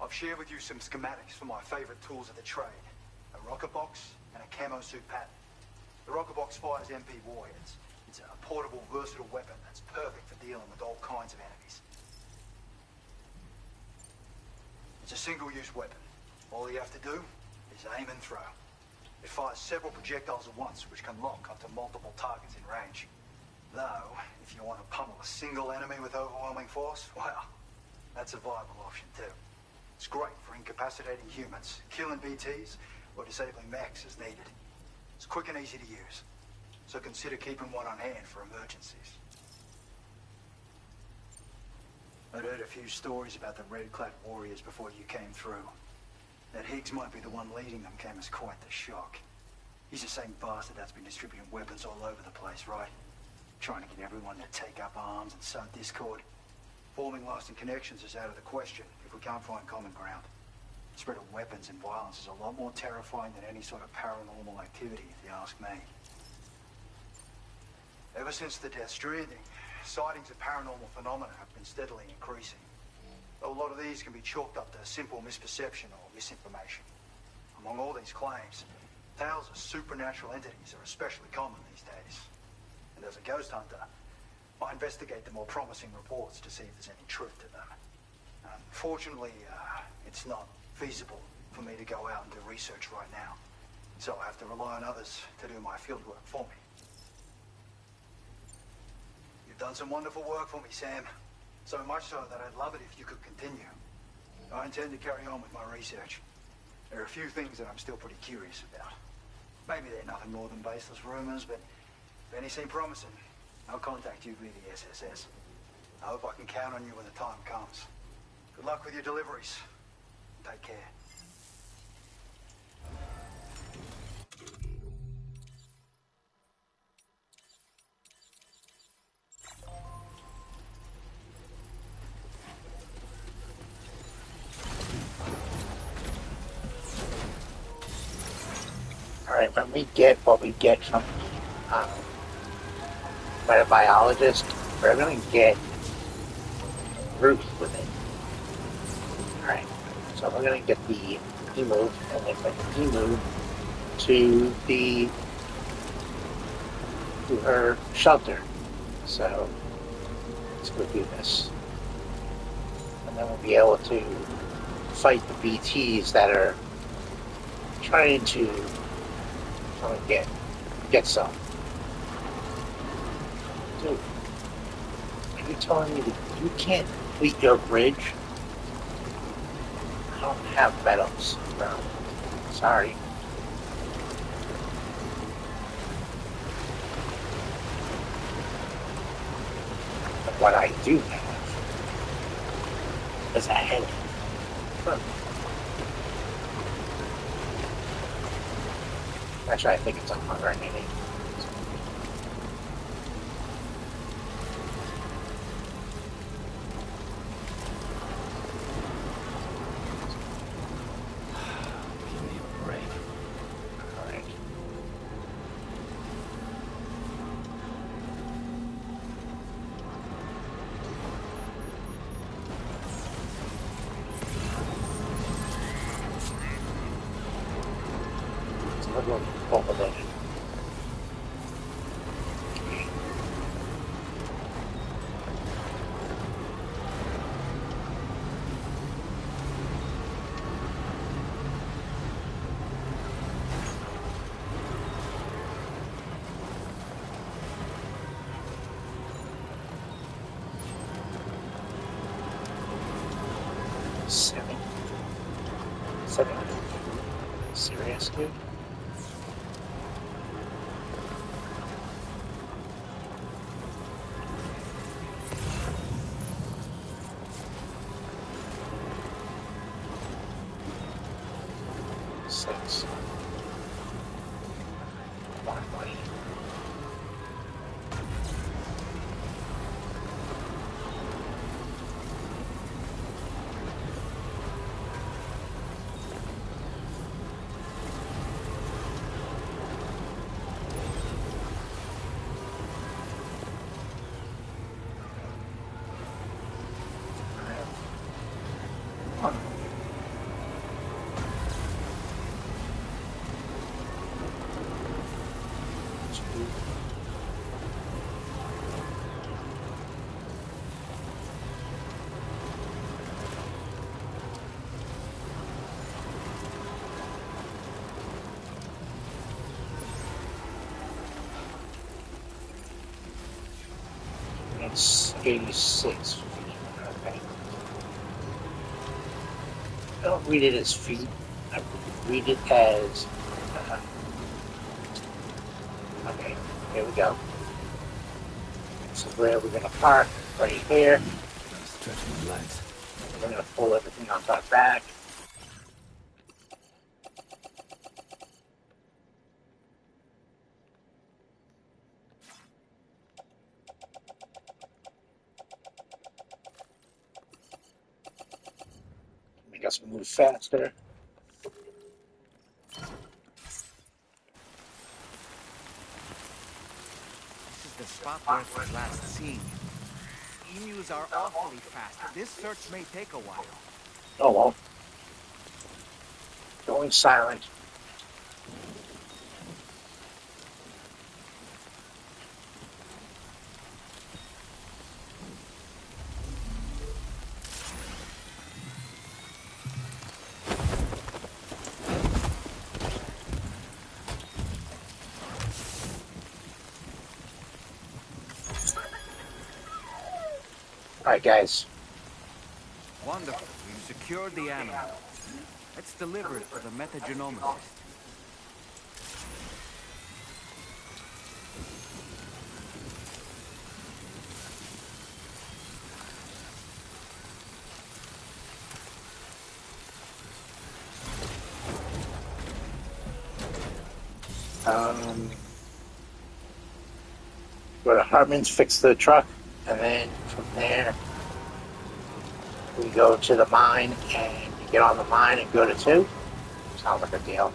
I've shared with you some schematics for my favorite tools of the trade. A rocket box and a camo suit pattern. The rocket box fires MP warheads. It's a portable, versatile weapon that's perfect for dealing with all kinds of enemies. It's a single-use weapon. All you have to do is aim and throw. It fires several projectiles at once, which can lock onto multiple targets in range. Though, if you want to pummel a single enemy with overwhelming force, well, that's a viable option too. It's great for incapacitating humans, killing BTs, or disabling mechs as needed. It's quick and easy to use, so consider keeping one on hand for emergencies. I'd heard a few stories about the red-clad warriors before you came through. That Higgs might be the one leading them came as quite the shock. He's the same bastard that's been distributing weapons all over the place, right? Trying to get everyone to take up arms and sow discord. Forming lasting connections is out of the question if we can't find common ground. The spread of weapons and violence is a lot more terrifying than any sort of paranormal activity, if you ask me. Ever since the death Stranding, sightings of paranormal phenomena have been steadily increasing. Though a lot of these can be chalked up to simple misperception or misinformation. Among all these claims, tales of supernatural entities are especially common these days. And as a ghost hunter, I investigate the more promising reports to see if there's any truth to them. Unfortunately, it's not feasible for me to go out and do research right now. So I have to rely on others to do my fieldwork for me. You've done some wonderful work for me, Sam. So much so that I'd love it if you could continue. I intend to carry on with my research. There are a few things that I'm still pretty curious about. Maybe they're nothing more than baseless rumors, but if any seem promising, I'll contact you via the SSS. I hope I can count on you when the time comes. Good luck with your deliveries. Take care. Alright, when we get what we get from the biologist, we're going to get Ruth with it. Alright, so we're going to get the emu, and then bring the emu to her shelter. So let's go do this. And then we'll be able to fight the BTs that are trying to get some. Dude, are you telling me that you can't complete your bridge? I don't have medals, bro. Sorry. But what I do have is a head. Actually, I think it's 180. Give me a break. All right. It's a little overloaded. Seven. Serious, dude? Six. 120. It's 86 feet. Okay. I don't read it as feet. I read it as. Okay, here we go. So where we're going to park right here. I'm stretching my legs. We're going to pull everything off our back. Make us move faster. This is the spot where it was last seen. Emus are awfully fast. This search may take a while. Oh well. Going silent. Alright, guys. Wonderful. We've secured the animal. Let's deliver it to the metagenomicist. Go to Hartman's, fix the truck, and then from there we go to the mine and get on the mine and go to 2. Sounds like a deal.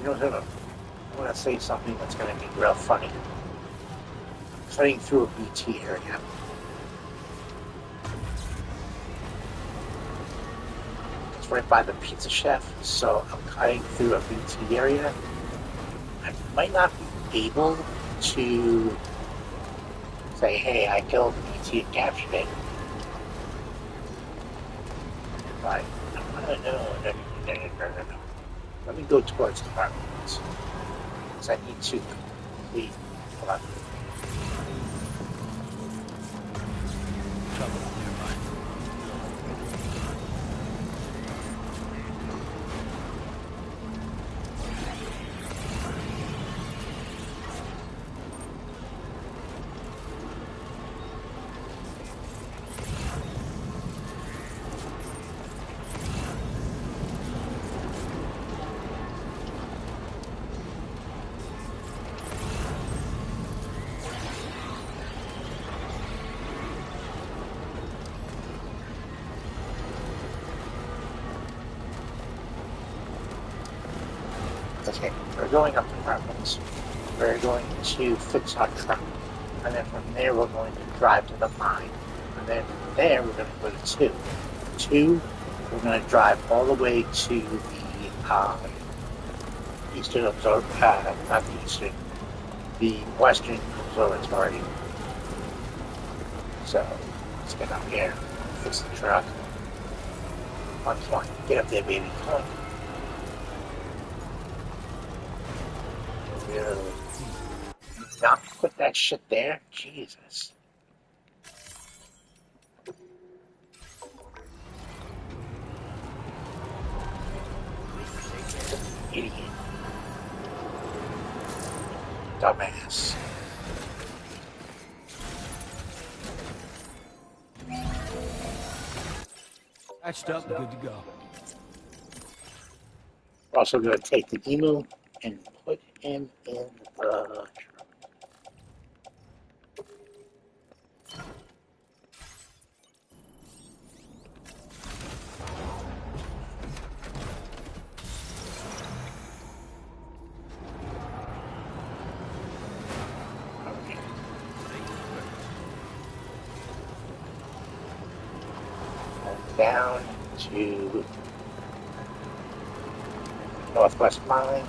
You know, I'm gonna say something that's gonna be real funny. Cutting through a BT area. It's right by the Pizza Chef, so I'm cutting through a BT area. I might not be able to say, hey, I killed BT and captured it. But I don't know. No. Let me go towards the apartments. Because I need to complete. Hold on. Trouble nearby. Okay, we're going up the apartments. We're going to fix our truck. And then from there, we're going to drive to the mine. And then from there, we're going to go to 2. 2, we're going to drive all the way to the eastern observatory, not the eastern, the western observatory. So, let's get up here, fix the truck. Come on, get up there, baby, come on. Really? Not put that shit there? Jesus. Idiot. Dumbass. Patched up, good to go. We're also going to take the emu and put him in the... down to Northwest Mine.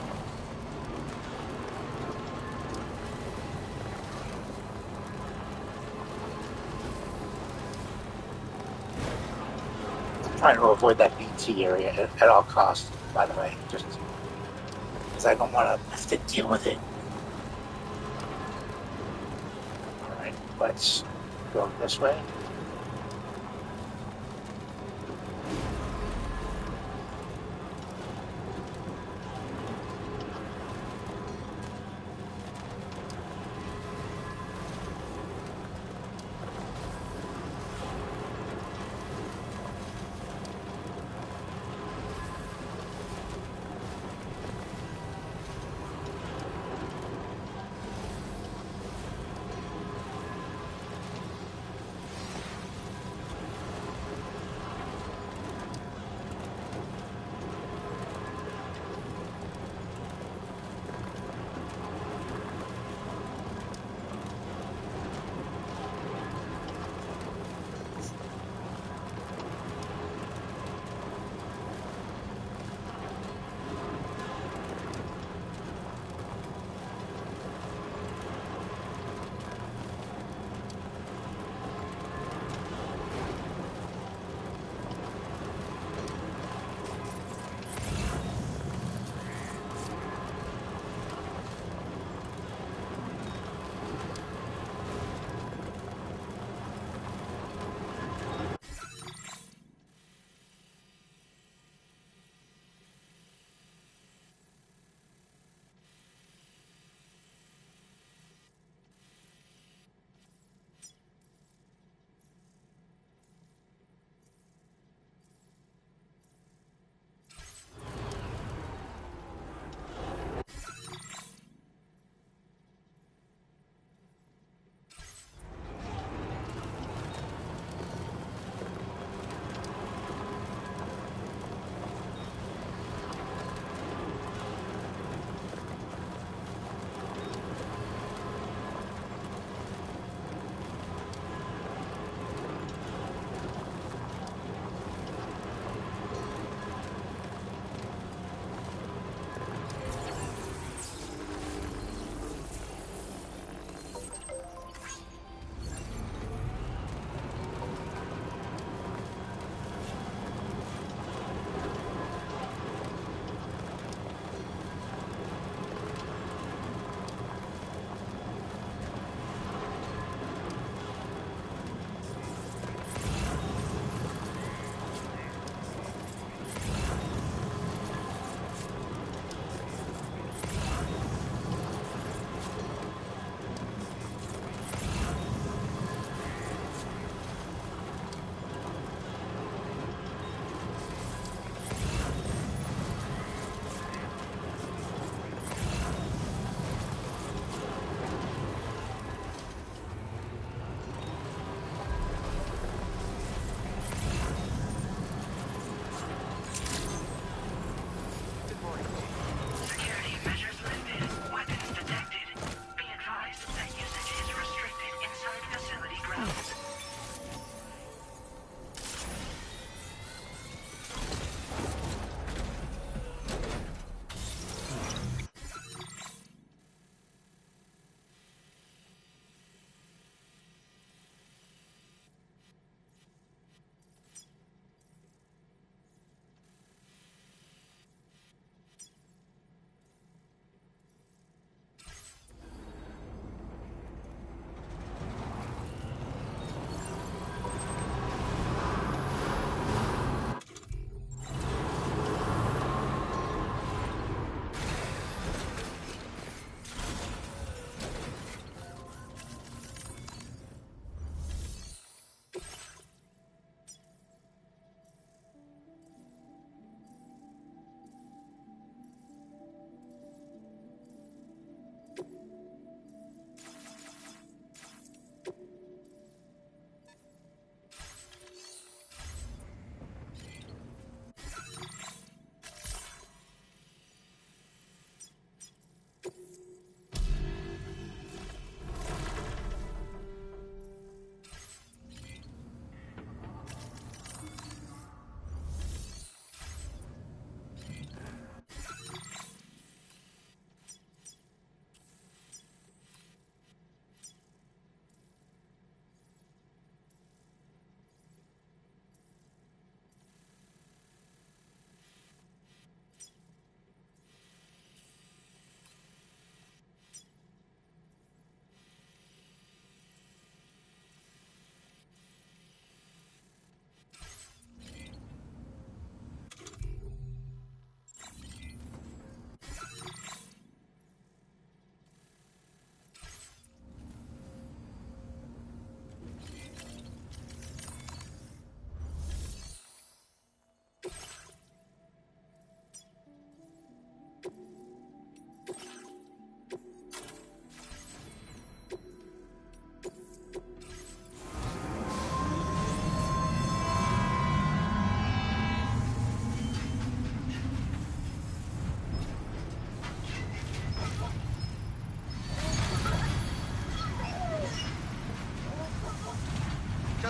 I'm trying to avoid that BT area at all costs, by the way, just because I don't want to have to deal with it. Alright, let's go this way.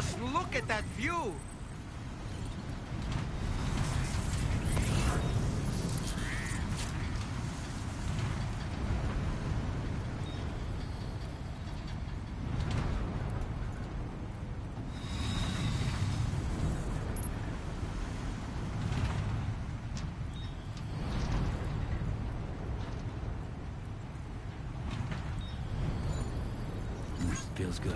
Just look at that view! Feels good.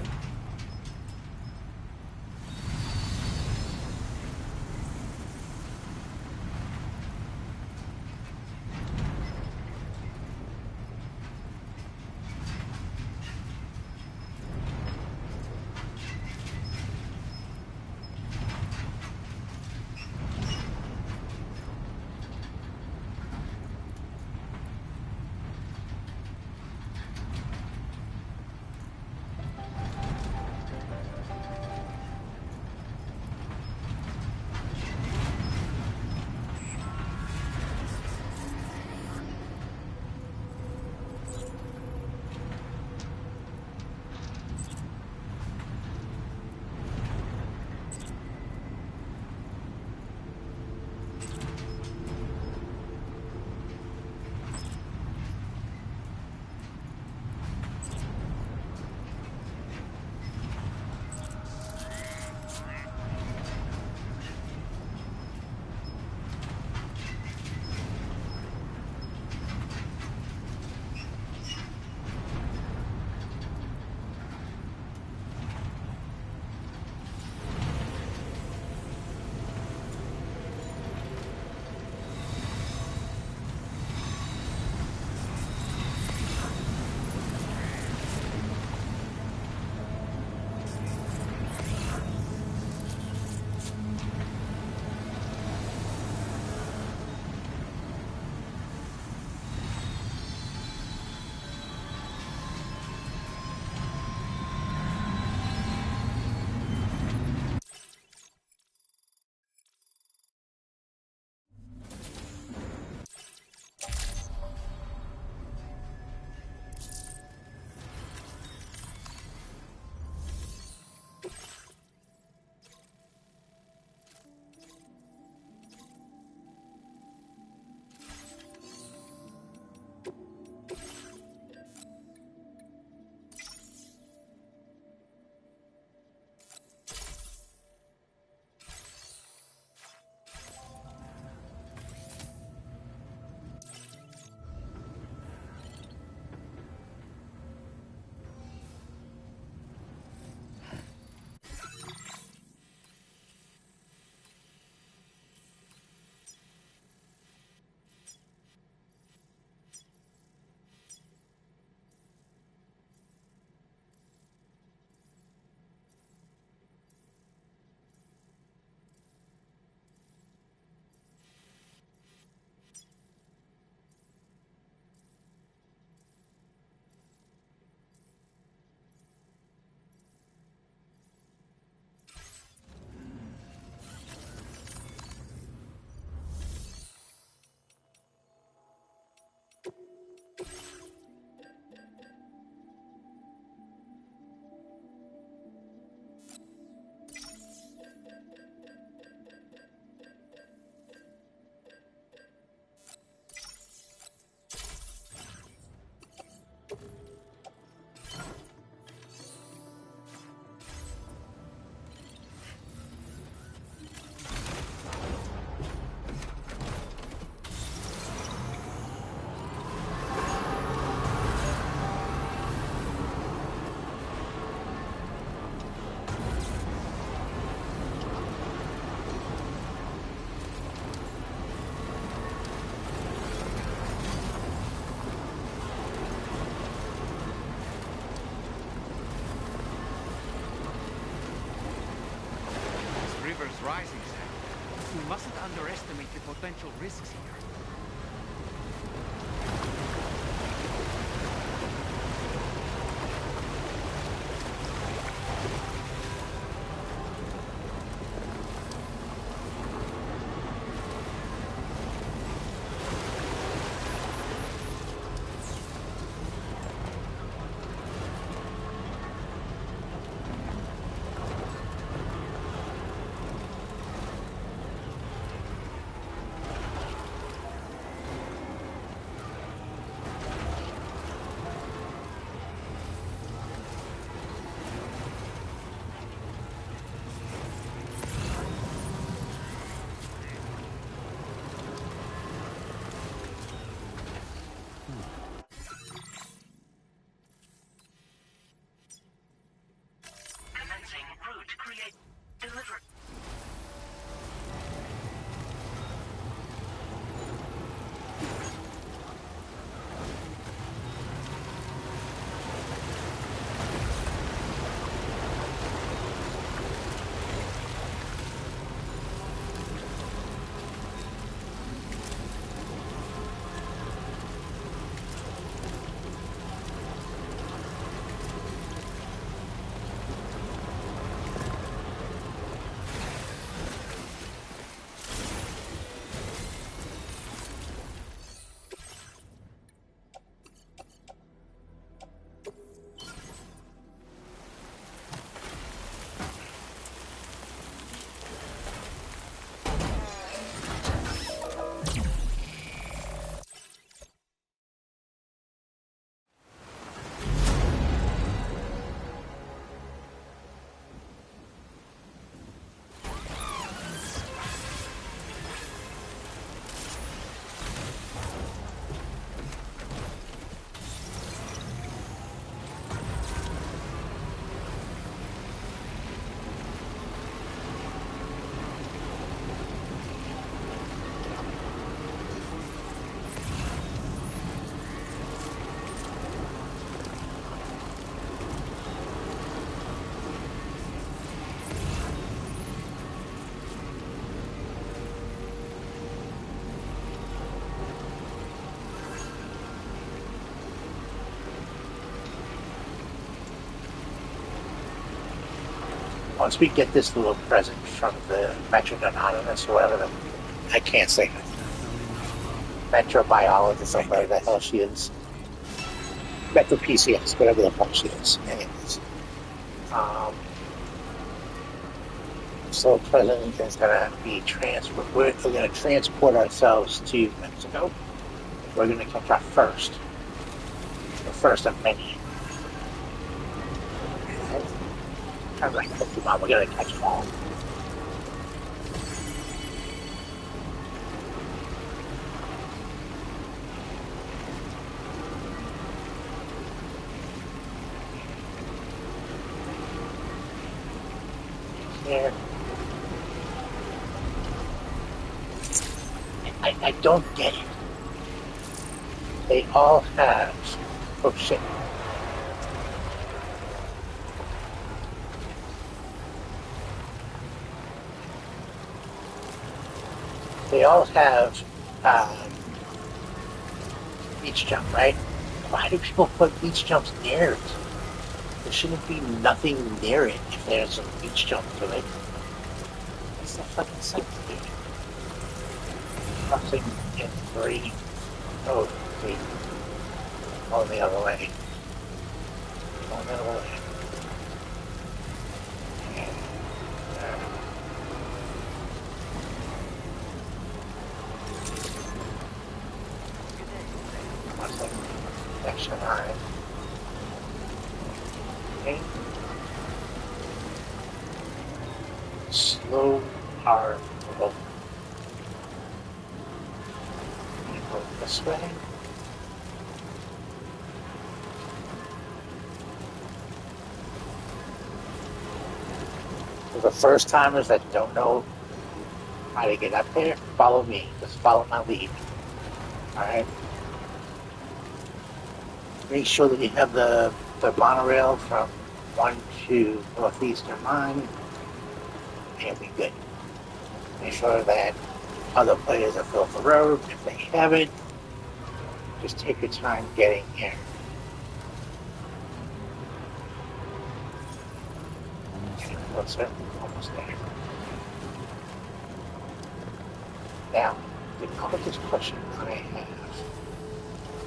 River's rising, Sam. We mustn't underestimate the potential risks here. once we get this little present from the Metro Anonymous or whatever, I can't say it. Metrobiologist or whatever the hell she is. Metro PCS, whatever the fuck she is. Anyways. So President is going to be we're going to transport ourselves to Mexico. We're going to catch our first. The first of many. Kind of like Pokemon, we're going to catch them all. Here. I don't get it. They all have... Oh shit. They all have beach jump, right? Why do people put beach jumps near it? There shouldn't be nothing near it if there's a beach jump to it. What's the fucking sense, dude? Crossing in 3. Oh, wait. Going the other way. Going the other way. Section 9. Okay. Slow hard roll. Go this way. For the first timers that don't know how to get up there, follow me. Just follow my lead. Alright? Make sure that you have the monorail from 1 to Northeastern Line, and be good. Make sure that other players have built the road. If they haven't, just take your time getting here. Getting closer, almost there. Now, the quickest question I have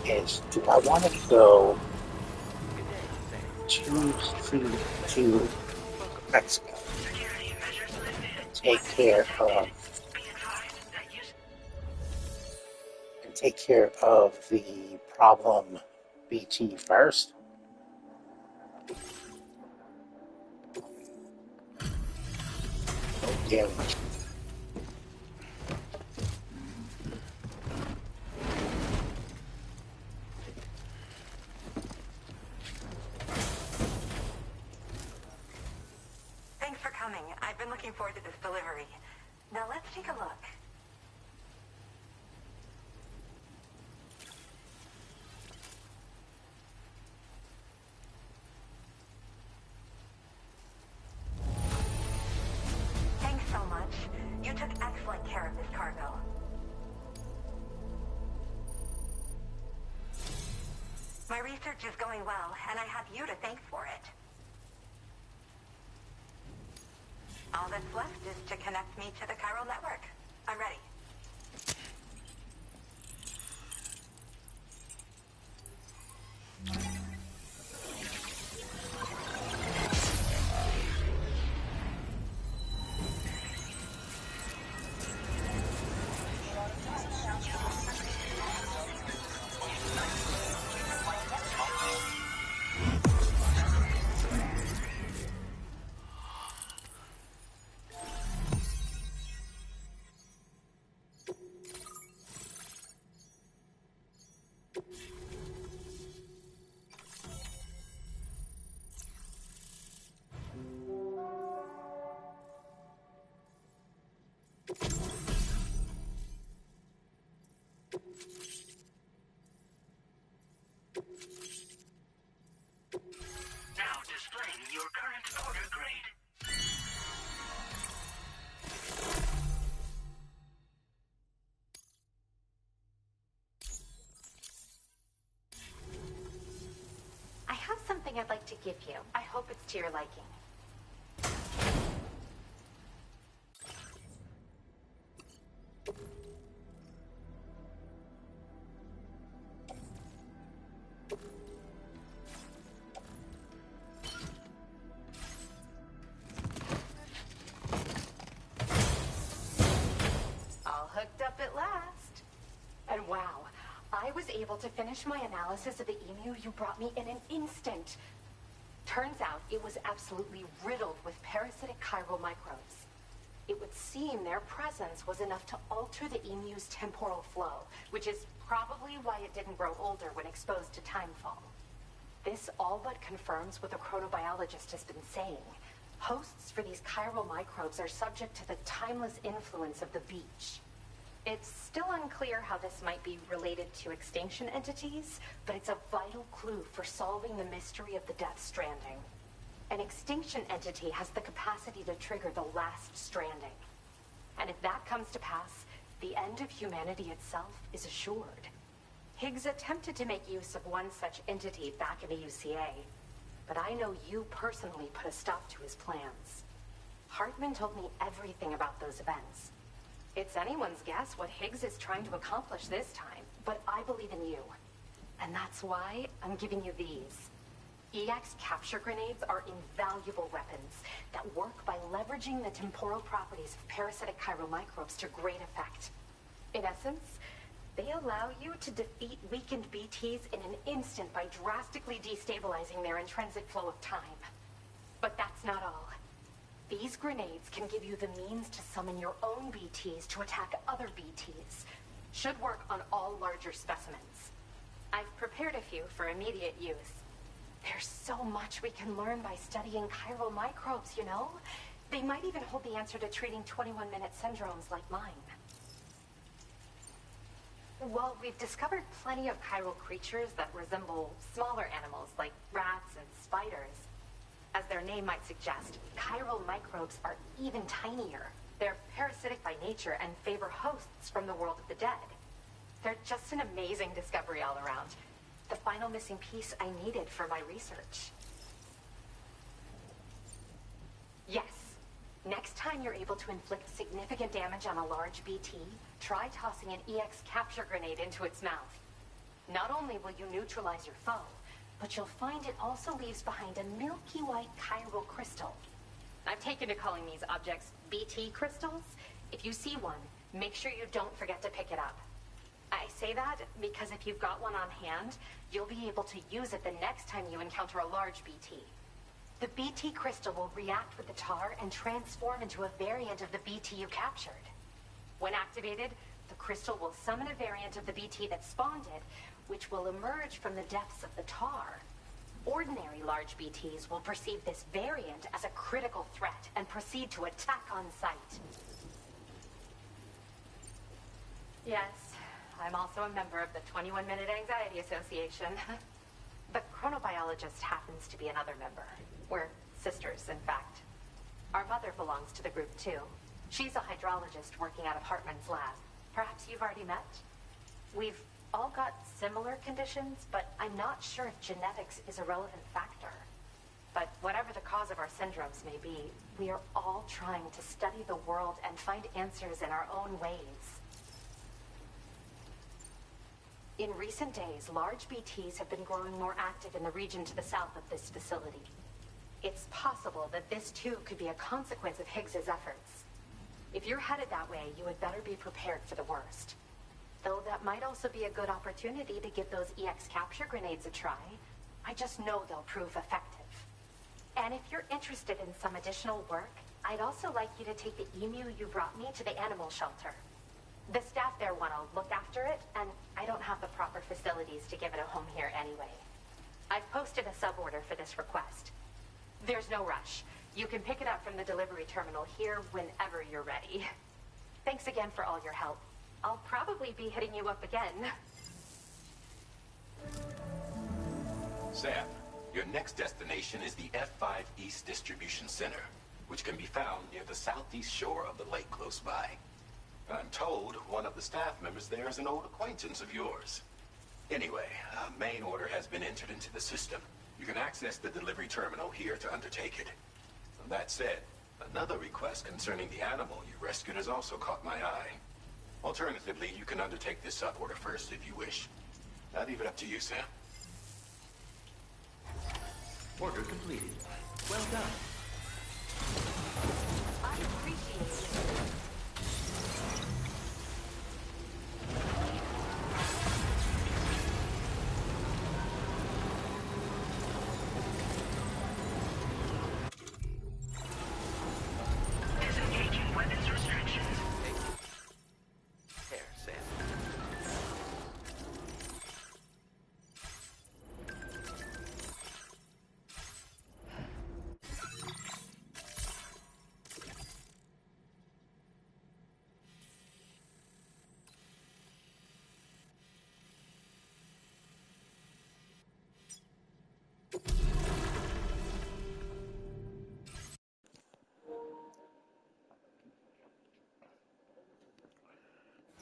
is, do I want to go to Mexico and take care of the problem BT first? Oh, damn. Thanks for coming. I've been looking forward to this delivery. Now let's take a look. Thanks so much. You took excellent care of this cargo. My research is going well, and I have you to thank for it. All that's left is to connect me to the chiral network. I'm ready. Now displaying your current order grade. I have something I'd like to give you. I hope it's to your liking. And wow, I was able to finish my analysis of the emu you brought me in an instant. Turns out it was absolutely riddled with parasitic chiral microbes. It would seem their presence was enough to alter the emu's temporal flow, which is probably why it didn't grow older when exposed to timefall. This all but confirms what the chronobiologist has been saying. Hosts for these chiral microbes are subject to the timeless influence of the beach. It's still unclear how this might be related to extinction entities, but it's a vital clue for solving the mystery of the Death Stranding. An extinction entity has the capacity to trigger the last stranding. And if that comes to pass, the end of humanity itself is assured. Higgs attempted to make use of one such entity back in the UCA, but I know you personally put a stop to his plans. Hartman told me everything about those events. It's anyone's guess what Higgs is trying to accomplish this time, but I believe in you. And that's why I'm giving you these. EX capture grenades are invaluable weapons that work by leveraging the temporal properties of parasitic chiral microbes to great effect. In essence, they allow you to defeat weakened BTs in an instant by drastically destabilizing their intrinsic flow of time. But that's not all. These grenades can give you the means to summon your own BTs to attack other BTs. Should work on all larger specimens. I've prepared a few for immediate use. There's so much we can learn by studying chiral microbes, you know? They might even hold the answer to treating 21-minute syndromes like mine. Well, we've discovered plenty of chiral creatures that resemble smaller animals like rats and spiders. As their name might suggest, chiral microbes are even tinier. They're parasitic by nature and favor hosts from the world of the dead. They're just an amazing discovery all around. The final missing piece I needed for my research. Yes. Next time you're able to inflict significant damage on a large BT, try tossing an EX capture grenade into its mouth. Not only will you neutralize your foe, but you'll find it also leaves behind a milky white chiral crystal. I've taken to calling these objects BT crystals. If you see one, make sure you don't forget to pick it up. I say that because if you've got one on hand, you'll be able to use it the next time you encounter a large BT. The BT crystal will react with the tar and transform into a variant of the BT you captured. When activated, the crystal will summon a variant of the BT that spawned it, which will emerge from the depths of the tar. Ordinary large BTs will perceive this variant as a critical threat and proceed to attack on sight. Yes, I'm also a member of the 21-Minute Anxiety Association. The chronobiologist happens to be another member. We're sisters, in fact. Our mother belongs to the group, too. She's a hydrologist working out of Hartman's lab. Perhaps you've already met? We've all got similar conditions, but I'm not sure if genetics is a relevant factor. But whatever the cause of our syndromes may be, we are all trying to study the world and find answers in our own ways. In recent days, large BTs have been growing more active in the region to the south of this facility. It's possible that this too could be a consequence of Higgs's efforts. If you're headed that way, you had better be prepared for the worst. Though that might also be a good opportunity to give those EX capture grenades a try. I just know they'll prove effective. And if you're interested in some additional work, I'd also like you to take the emu you brought me to the animal shelter. The staff there want to look after it, and I don't have the proper facilities to give it a home here anyway. I've posted a suborder for this request. There's no rush. You can pick it up from the delivery terminal here whenever you're ready. Thanks again for all your help. I'll probably be hitting you up again. Sam, your next destination is the F5 East Distribution Center, which can be found near the southeast shore of the lake close by. I'm told one of the staff members there is an old acquaintance of yours. Anyway, a main order has been entered into the system. You can access the delivery terminal here to undertake it. That said, another request concerning the animal you rescued has also caught my eye. Alternatively, you can undertake this suborder first if you wish. I'll leave it up to you, Sam. Order completed. Well done. I appreciate it.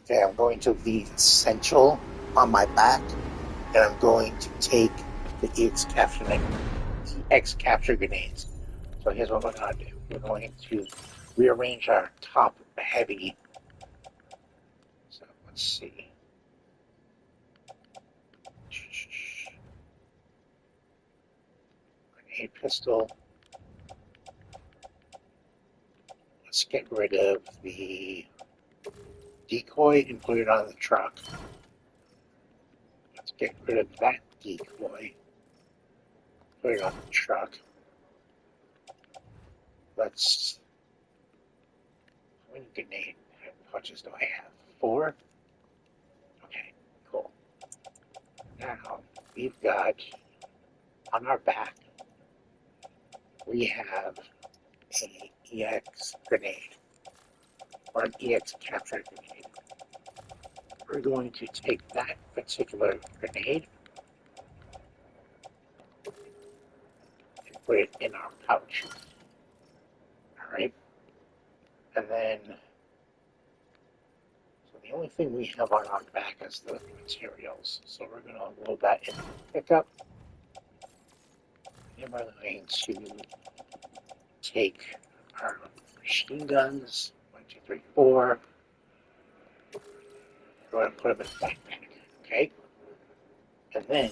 Okay, I'm going to leave Essential on my back, and I'm going to take the EX capture grenades. So here's what we're going to do. We're going to rearrange our top heavy. So let's see. Grenade pistol. Let's get rid of the decoy and put it on the truck. Let's get rid of that decoy. Put it on the truck. Let's. How many grenade punches do I have? 4? Okay, cool. Now, we've got on our back, we have a EX grenade, or an EX capture grenade. We're going to take that particular grenade and put it in our pouch. Alright? And then, so the only thing we have on our back is the materials. So we're going to load that in the pickup. And we're going to take our machine guns, 1, 2, 3, 4. We're going to put them in the backpack. Okay? And then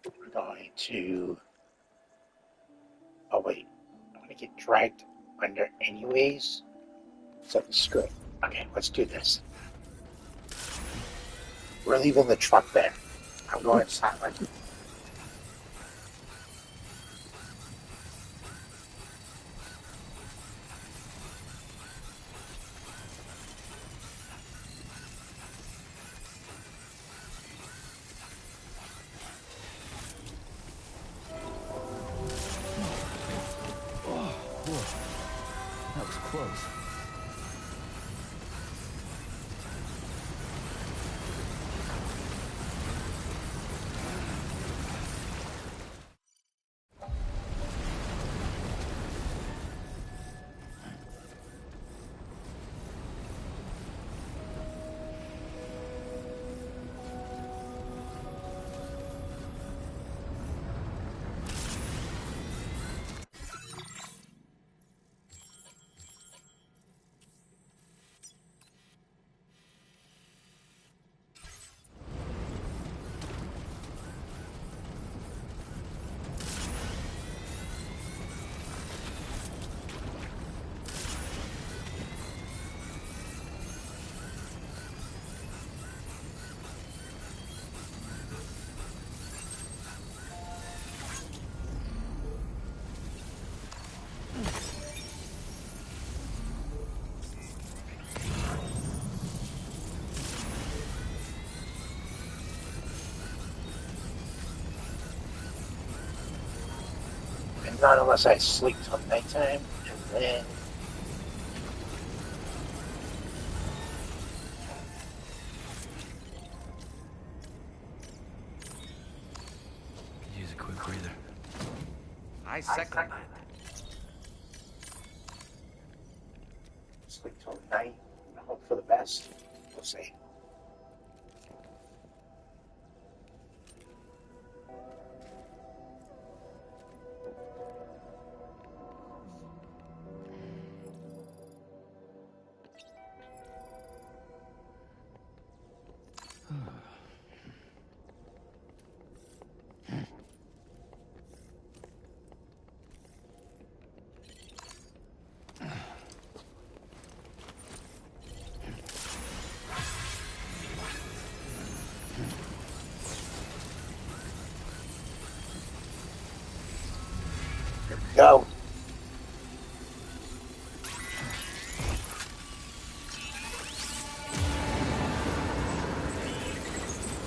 we're going to. Oh, wait. I'm going to get dragged under anyways. So screw it. Okay, let's do this. We're leaving the truck there. I'm going silent. That was close. And not unless I sleep till nighttime, and then Could use a quick breather. I second that. sleep till night and hope for the best. We'll see. Go.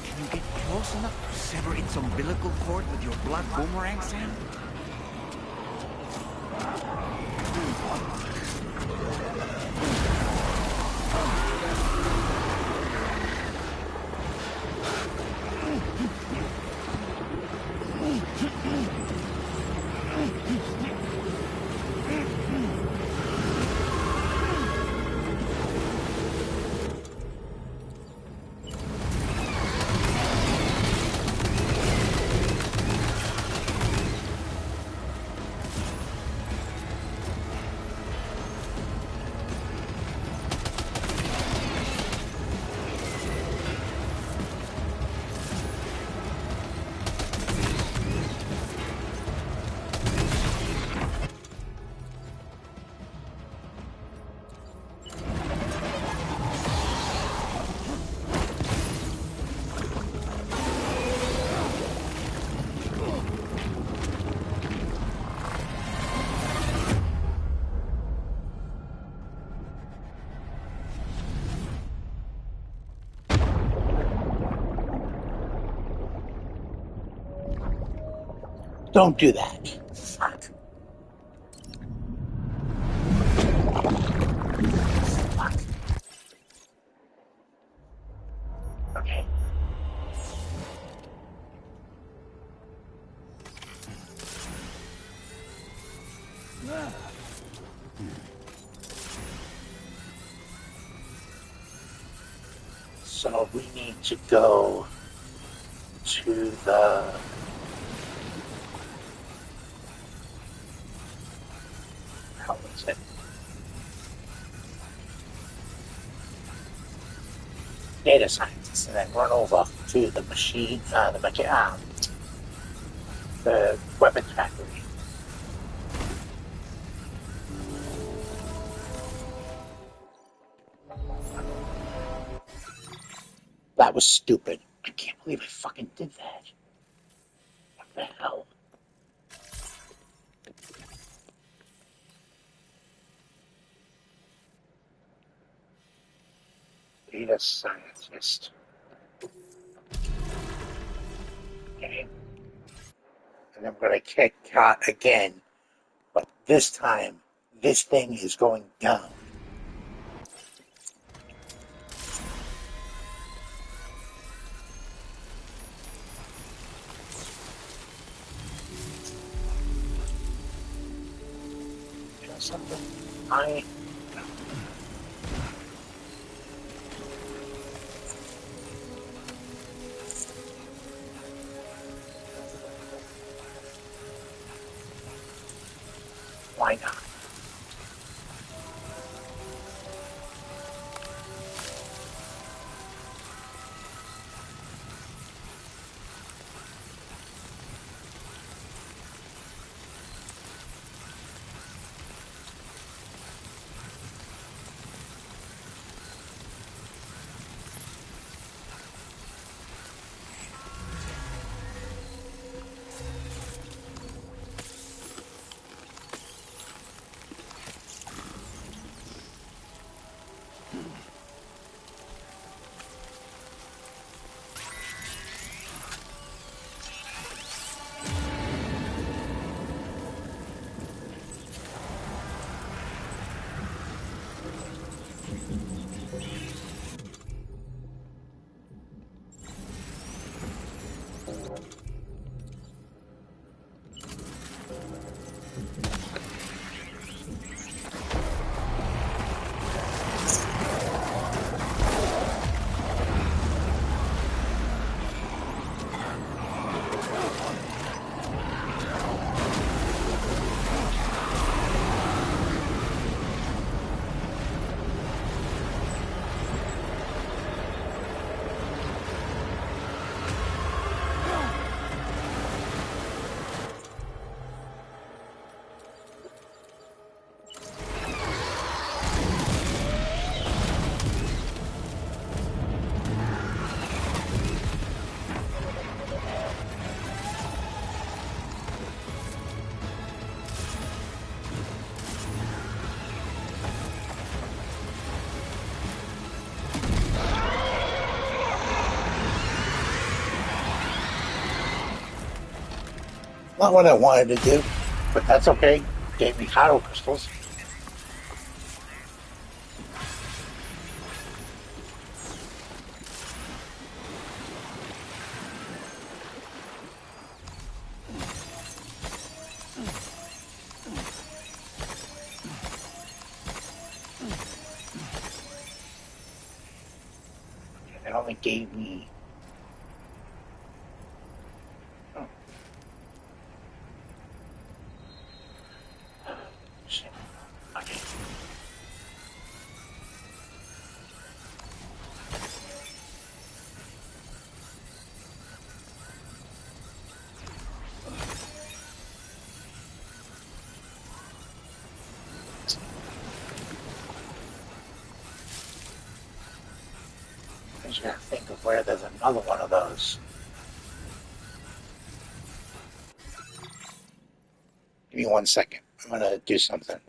Can you get close enough to sever its umbilical cord with your blood boomerang, Sam? Don't do that. Fuck. Fuck. Okay. So we need to go to the how was it? Data scientists, and then run over to the the weapons factory. That was stupid. I can't believe I fucking did that. What the hell? Data scientist. Okay. And I'm going to kick cut again. But this time, this thing is going down. You know something? Why not? Not what I wanted to do, but that's okay. Gave me Haro crystals. It only gave me. Oh. Shit. Okay. I just gotta think of where there's another one of those. Give me 1 second. I'm gonna do something.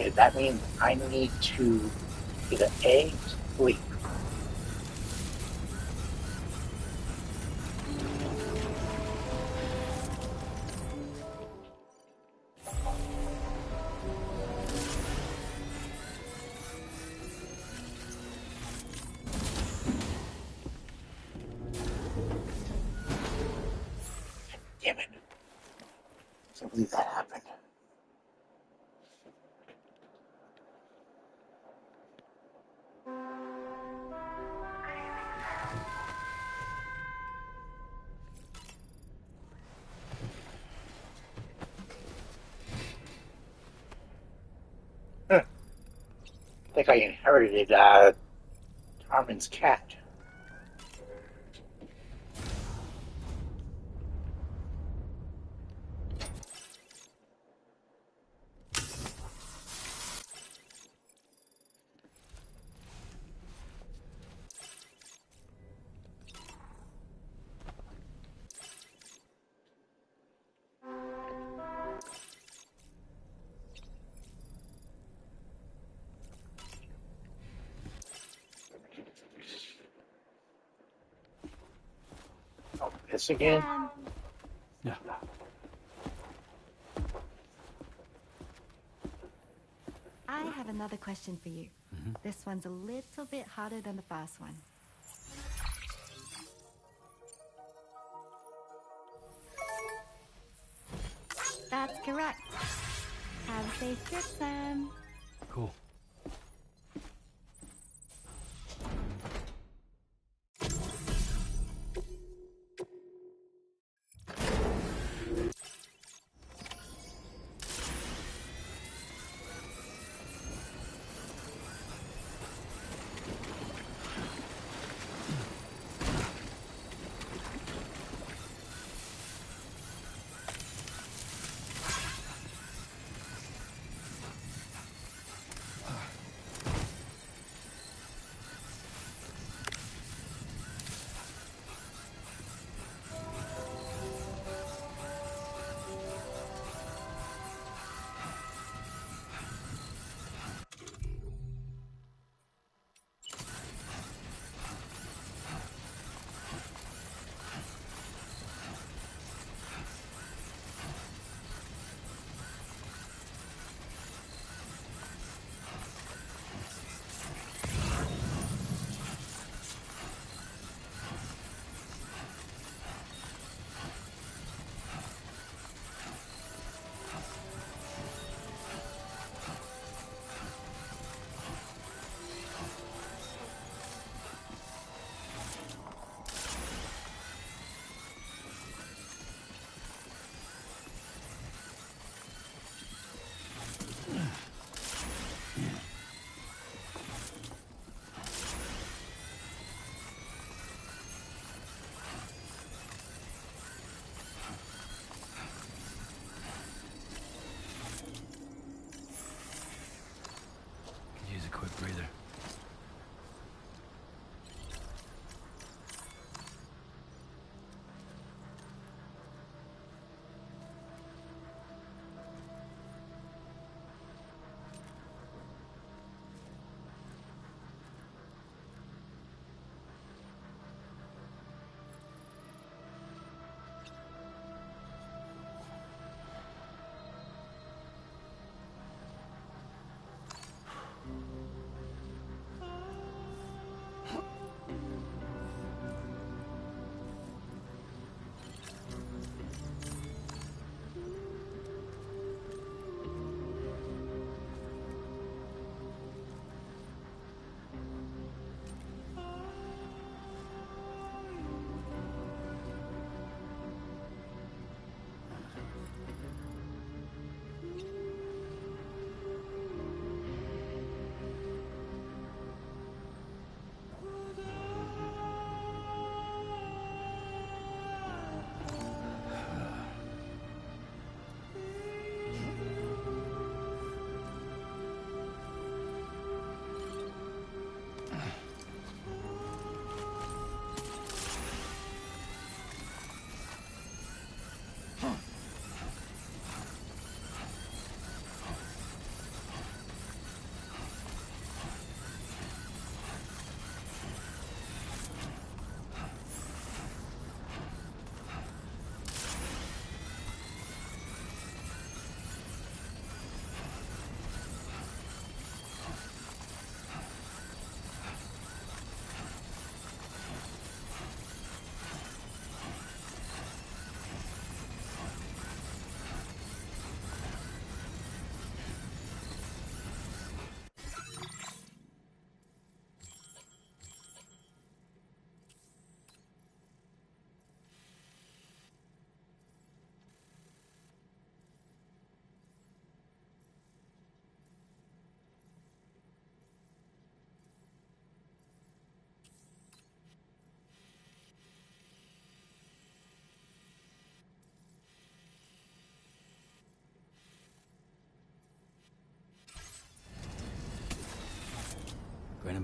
Okay, that means I need to either A, sleep. Damn it. I can't believe that happened. I think I inherited Carmen's cat. Oh, this again? Yeah. I have another question for you. This one's a little bit harder than the first one. That's correct. Have a safe trip, Sam. Cool.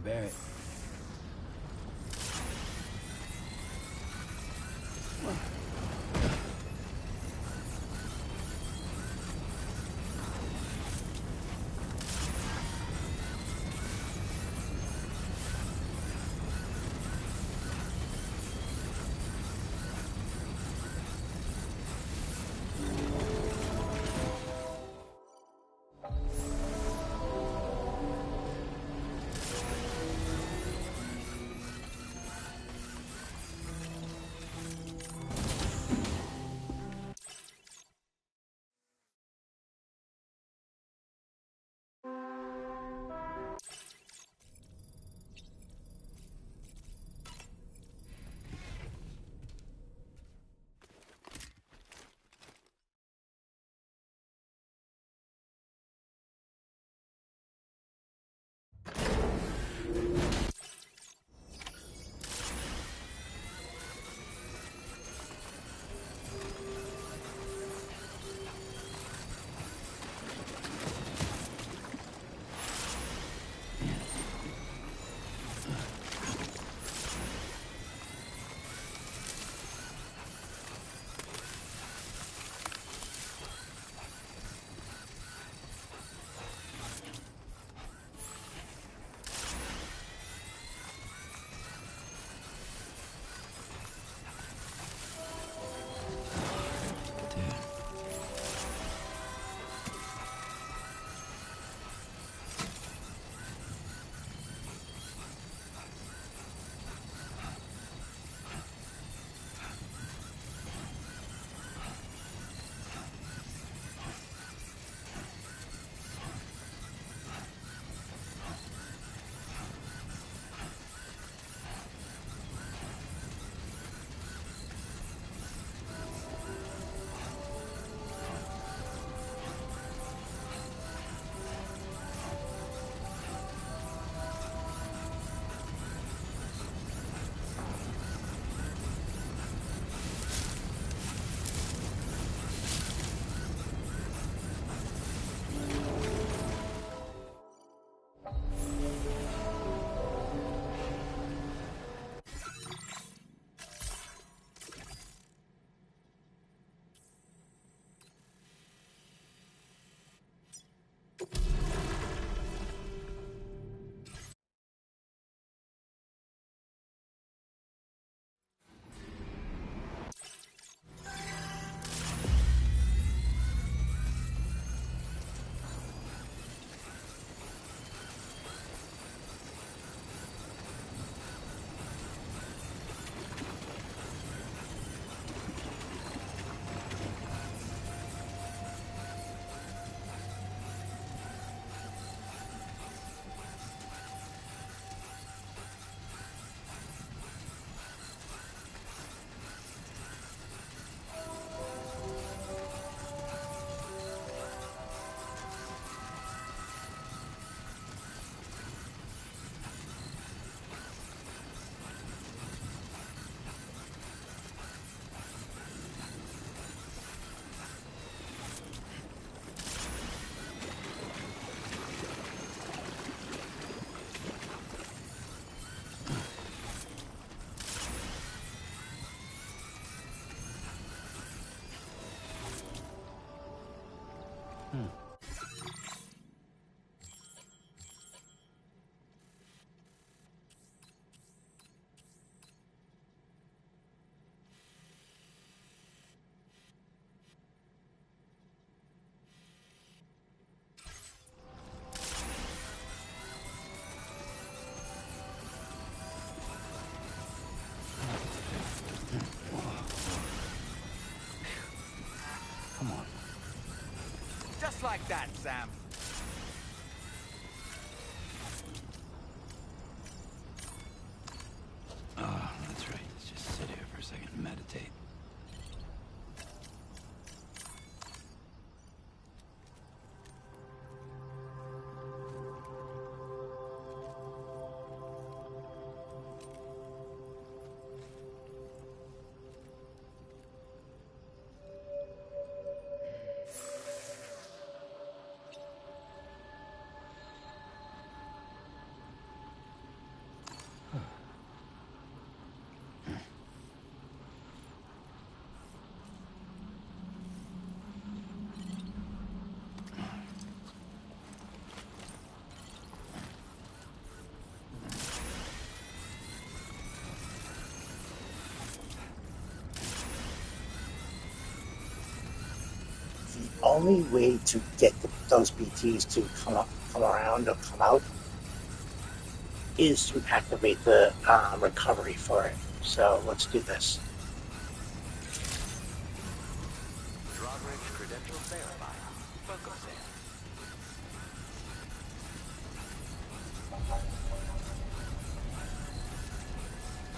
bear it. Just like that, Sam. Oh, that's right. Let's just sit here for a second and meditate. only way to get those BTs to come around or come out is to activate the recovery for it. So let's do this. Drawbridge credentials verified. Welcome, Sam.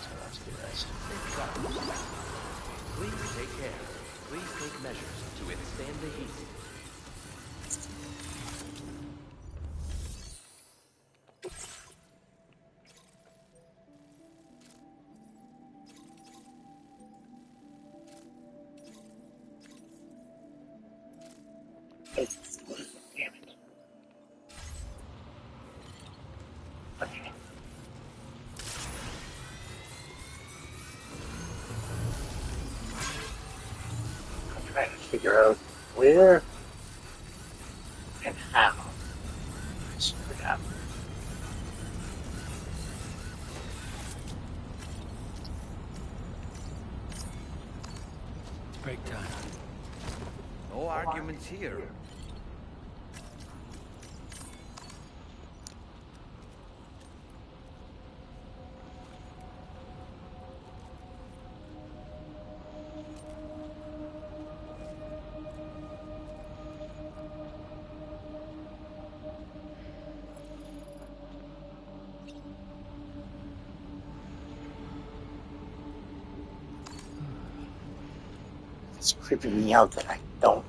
So let's do this. Safe travels. Please take care. Please take measures to withstand the heat. Damn it. Okay. I'm trying to figure out where and how. I screwed up. It's break time. No arguments here. It's creeping me out that I don't.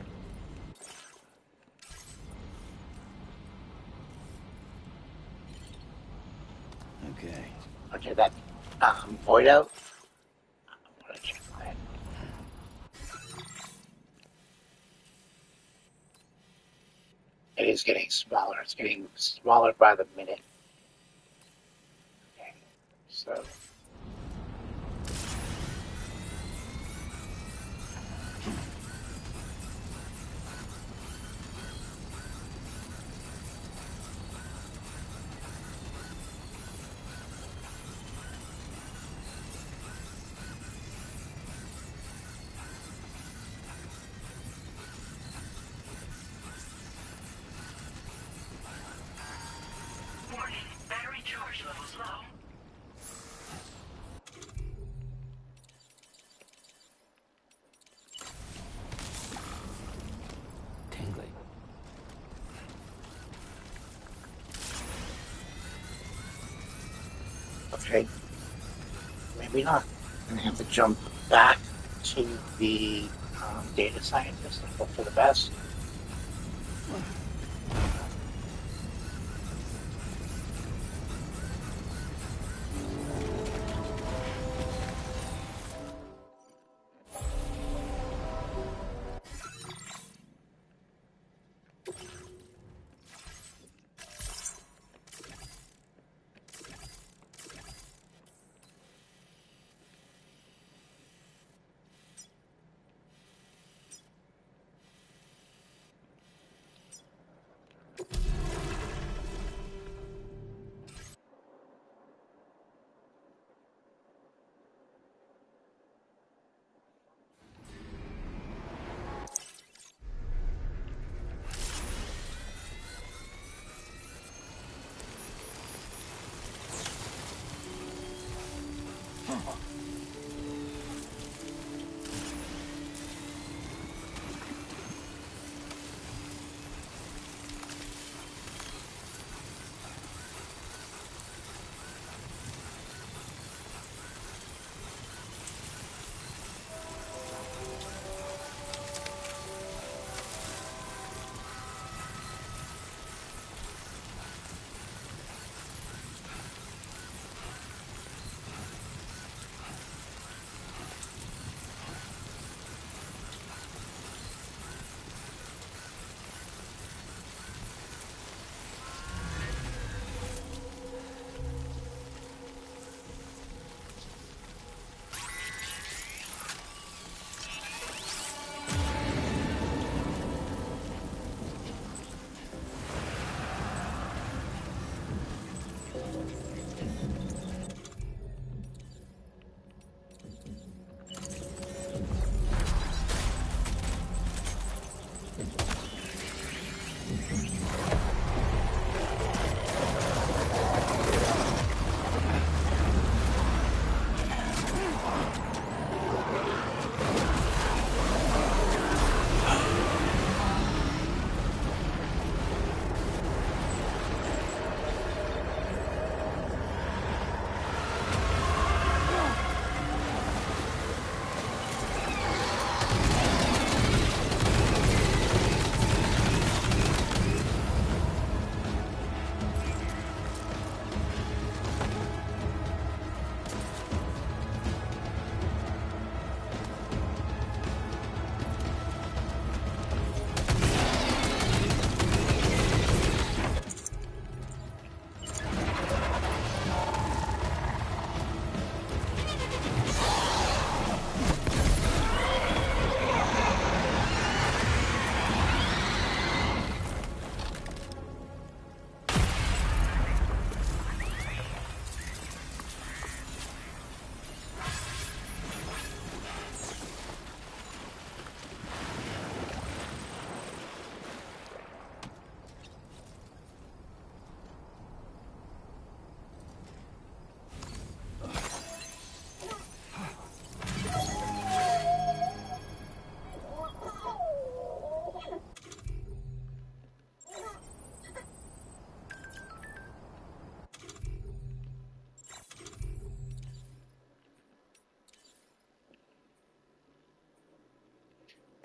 Okay. Okay, that void out. I'm gonna check that. It is getting smaller. It's getting smaller by the minute. Okay, so. Warning, battery charge levels low. Tingly. Okay, maybe not. I'm gonna have to jump back to the data scientist and hope for the best.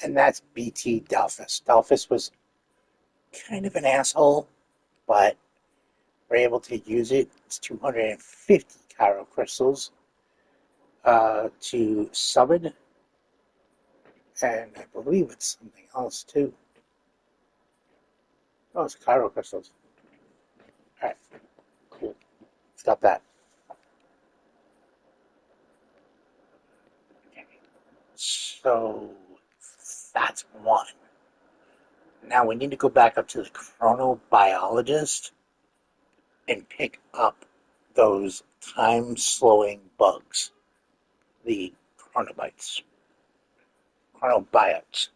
And that's BT Delphus. Delphus was kind of an asshole, but we're able to use it. It's 250 Chiral crystals to summon, and I believe it's something else too. Oh, it's Chiral crystals. Alright, cool. Got that. Okay. So that's one. Now we need to go back up to the chronobiologist and pick up those time-slowing bugs, the chronobiotes,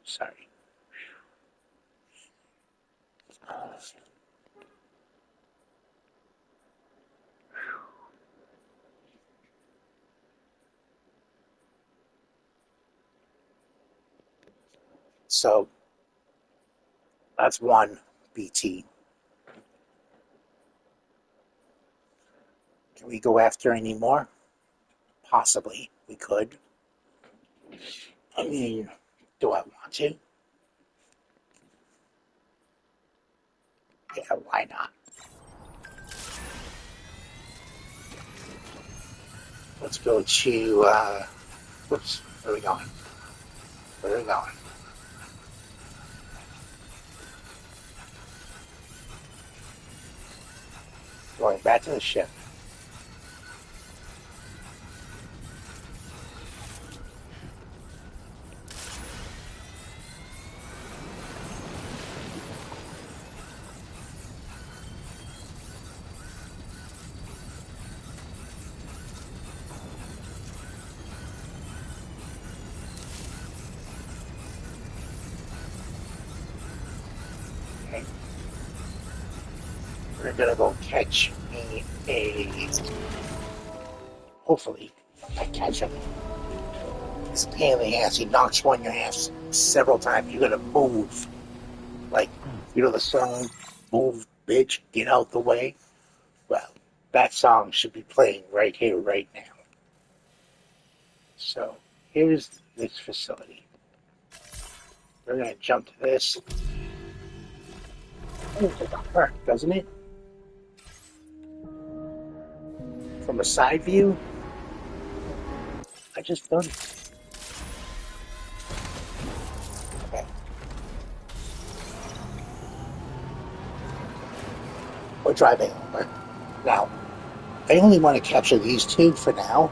sorry. So that's one BT. Can we go after any more? Possibly, we could. I mean, do I want to? Yeah, why not? Let's go to, whoops, where are we going? Where are we going? Going back to the ship. Okay. We're gonna go catch me a... Hopefully, I catch him. It's a pain in the ass. He knocks you on your ass several times. You gotta move. Like, you know the song, Move, Bitch, Get Out the Way? Well, that song should be playing right here, right now. So, here's this facility. We're gonna jump to this. Oh, it doesn't hurt, doesn't it? From a side view, I just done it. Okay. We're driving over. Now, I only want to capture these two for now,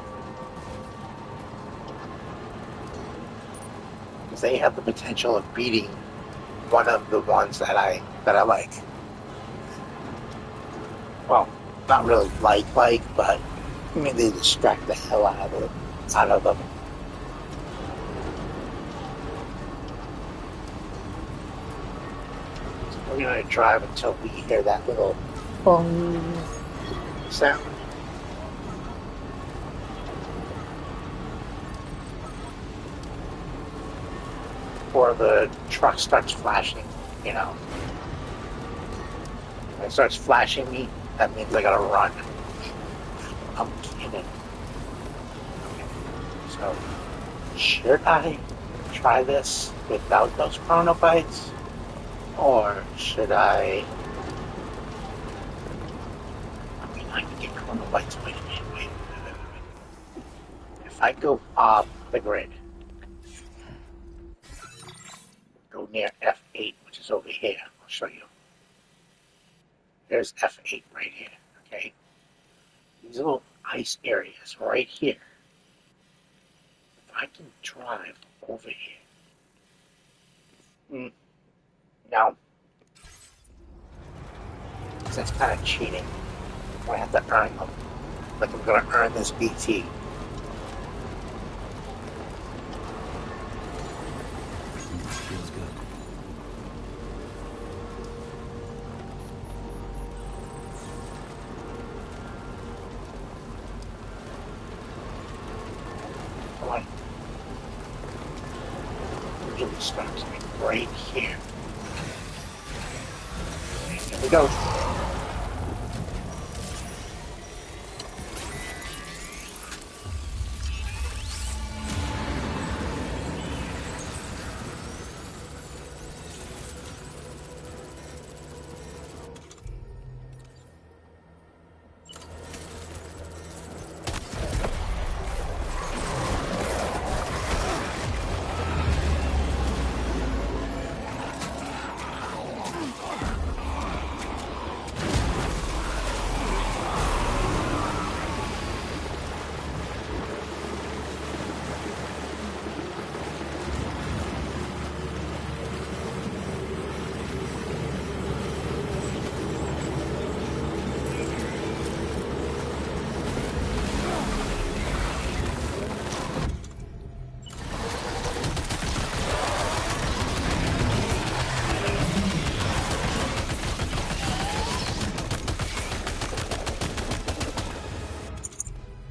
because they have the potential of beating one of the ones that I like. Well, not really like, but I mean they distract the hell out of them. So we're gonna drive until we hear that little bong sound. Or the truck starts flashing, you know. When it starts flashing me, that means I gotta run. I'm kidding. Okay. So, should I try this without those chronobites? Or should I... I mean, I can get chronobites. Wait a minute. If I go off the grid, go near F8, which is over here. I'll show you. There's F8 right here, okay? These little ice areas right here. If I can drive over here. Now, that's kind of cheating. I'm going to have to earn them. Like I'm going to earn this BT. Feels good. Come on. It really starts right here. Here we go.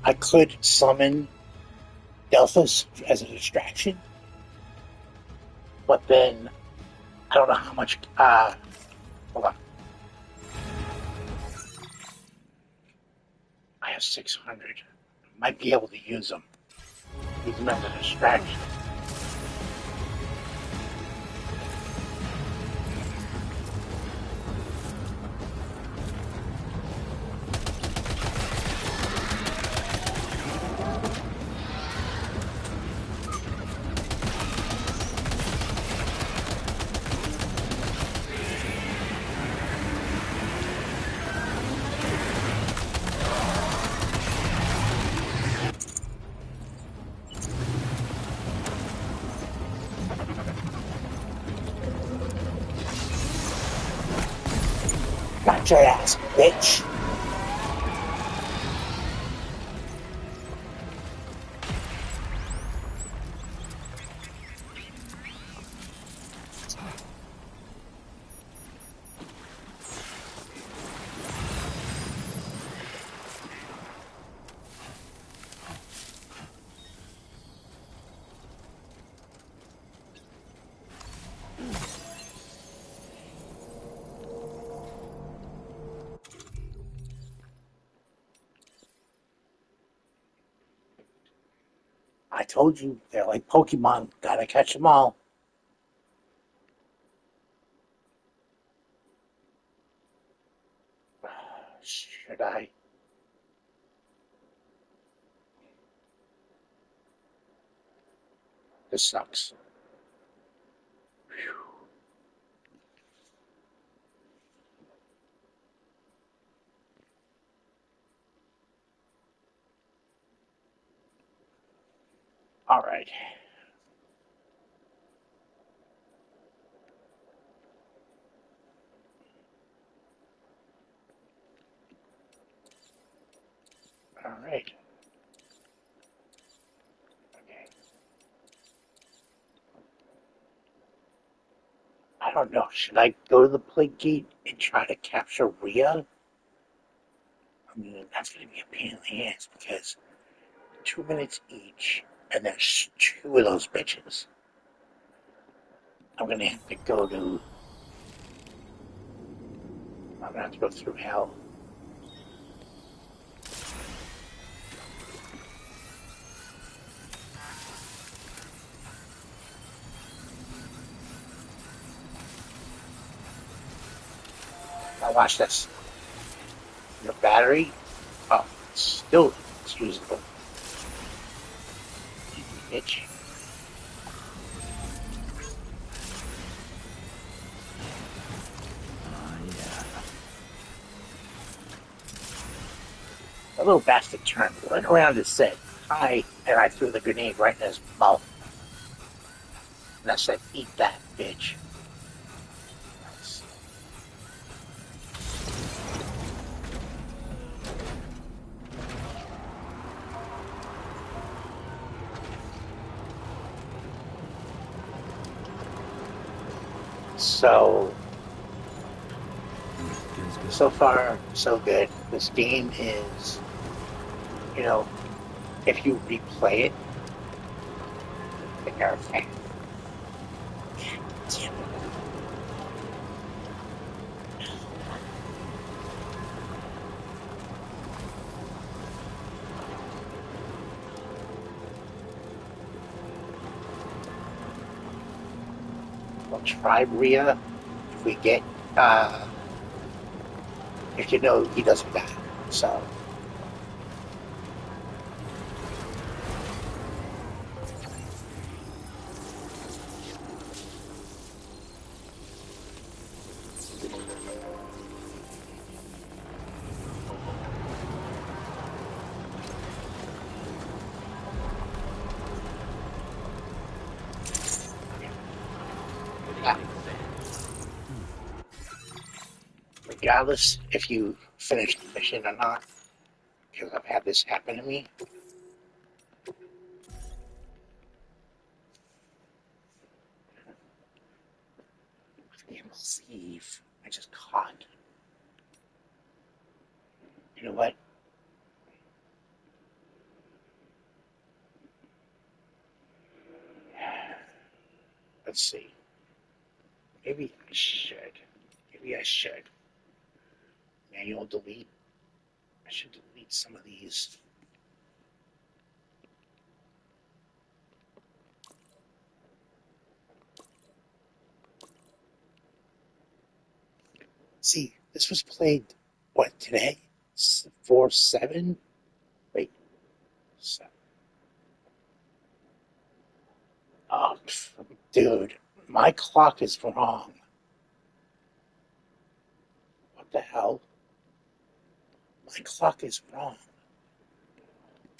I could summon Delphus as a distraction, but then I don't know how much. Hold on. I have 600. Might be able to use them. Use them as a distraction. Got your ass, bitch. I told you, they're like Pokemon. Gotta catch them all. Should I? This sucks. All right. All right. Okay. I don't know. Should I go to the plague gate and try to capture Rhea? I mean, that's going to be a pain in the ass because 2 minutes each, and there's two of those bitches. I'm going to have to go to. I'm going to have to go through hell. Now watch this. Your battery, oh, it's usable. Bitch. A little bastard turned right around and said, "Hi," and I threw the grenade right in his mouth. And I said, "Eat that, bitch." Nice. So far, so good. This game is, if you replay it, they're okay. Damn it. We'll try Rhea if we get, if you know he doesn't die. So. Regardless if you finish the mission or not, because I've had this happen to me. I can't believe I just caught. You know what? Let's see. Maybe I should. Maybe I should. Manual delete. I should delete some of these. See, this was played, what, today? 4/7? Wait. 7. Oh, dude. My clock is wrong. What the hell? My clock is wrong.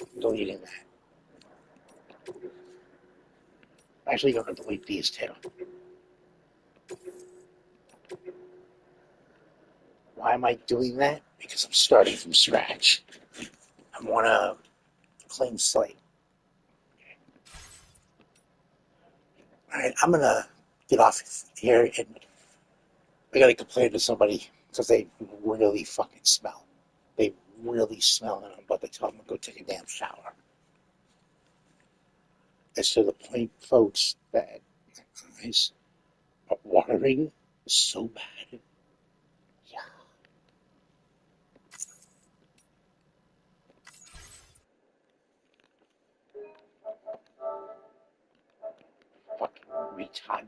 I'm deleting that. I'm actually going to delete these too. Why am I doing that? Because I'm starting from scratch. I want a clean slate. All right, I'm going to get off here, and I got to complain to somebody because they really fucking smell. They really smell, and I'm about to tell them to go take a damn shower. It's to the point, folks, that my eyes are watering so bad. Yeah. Fucking retard.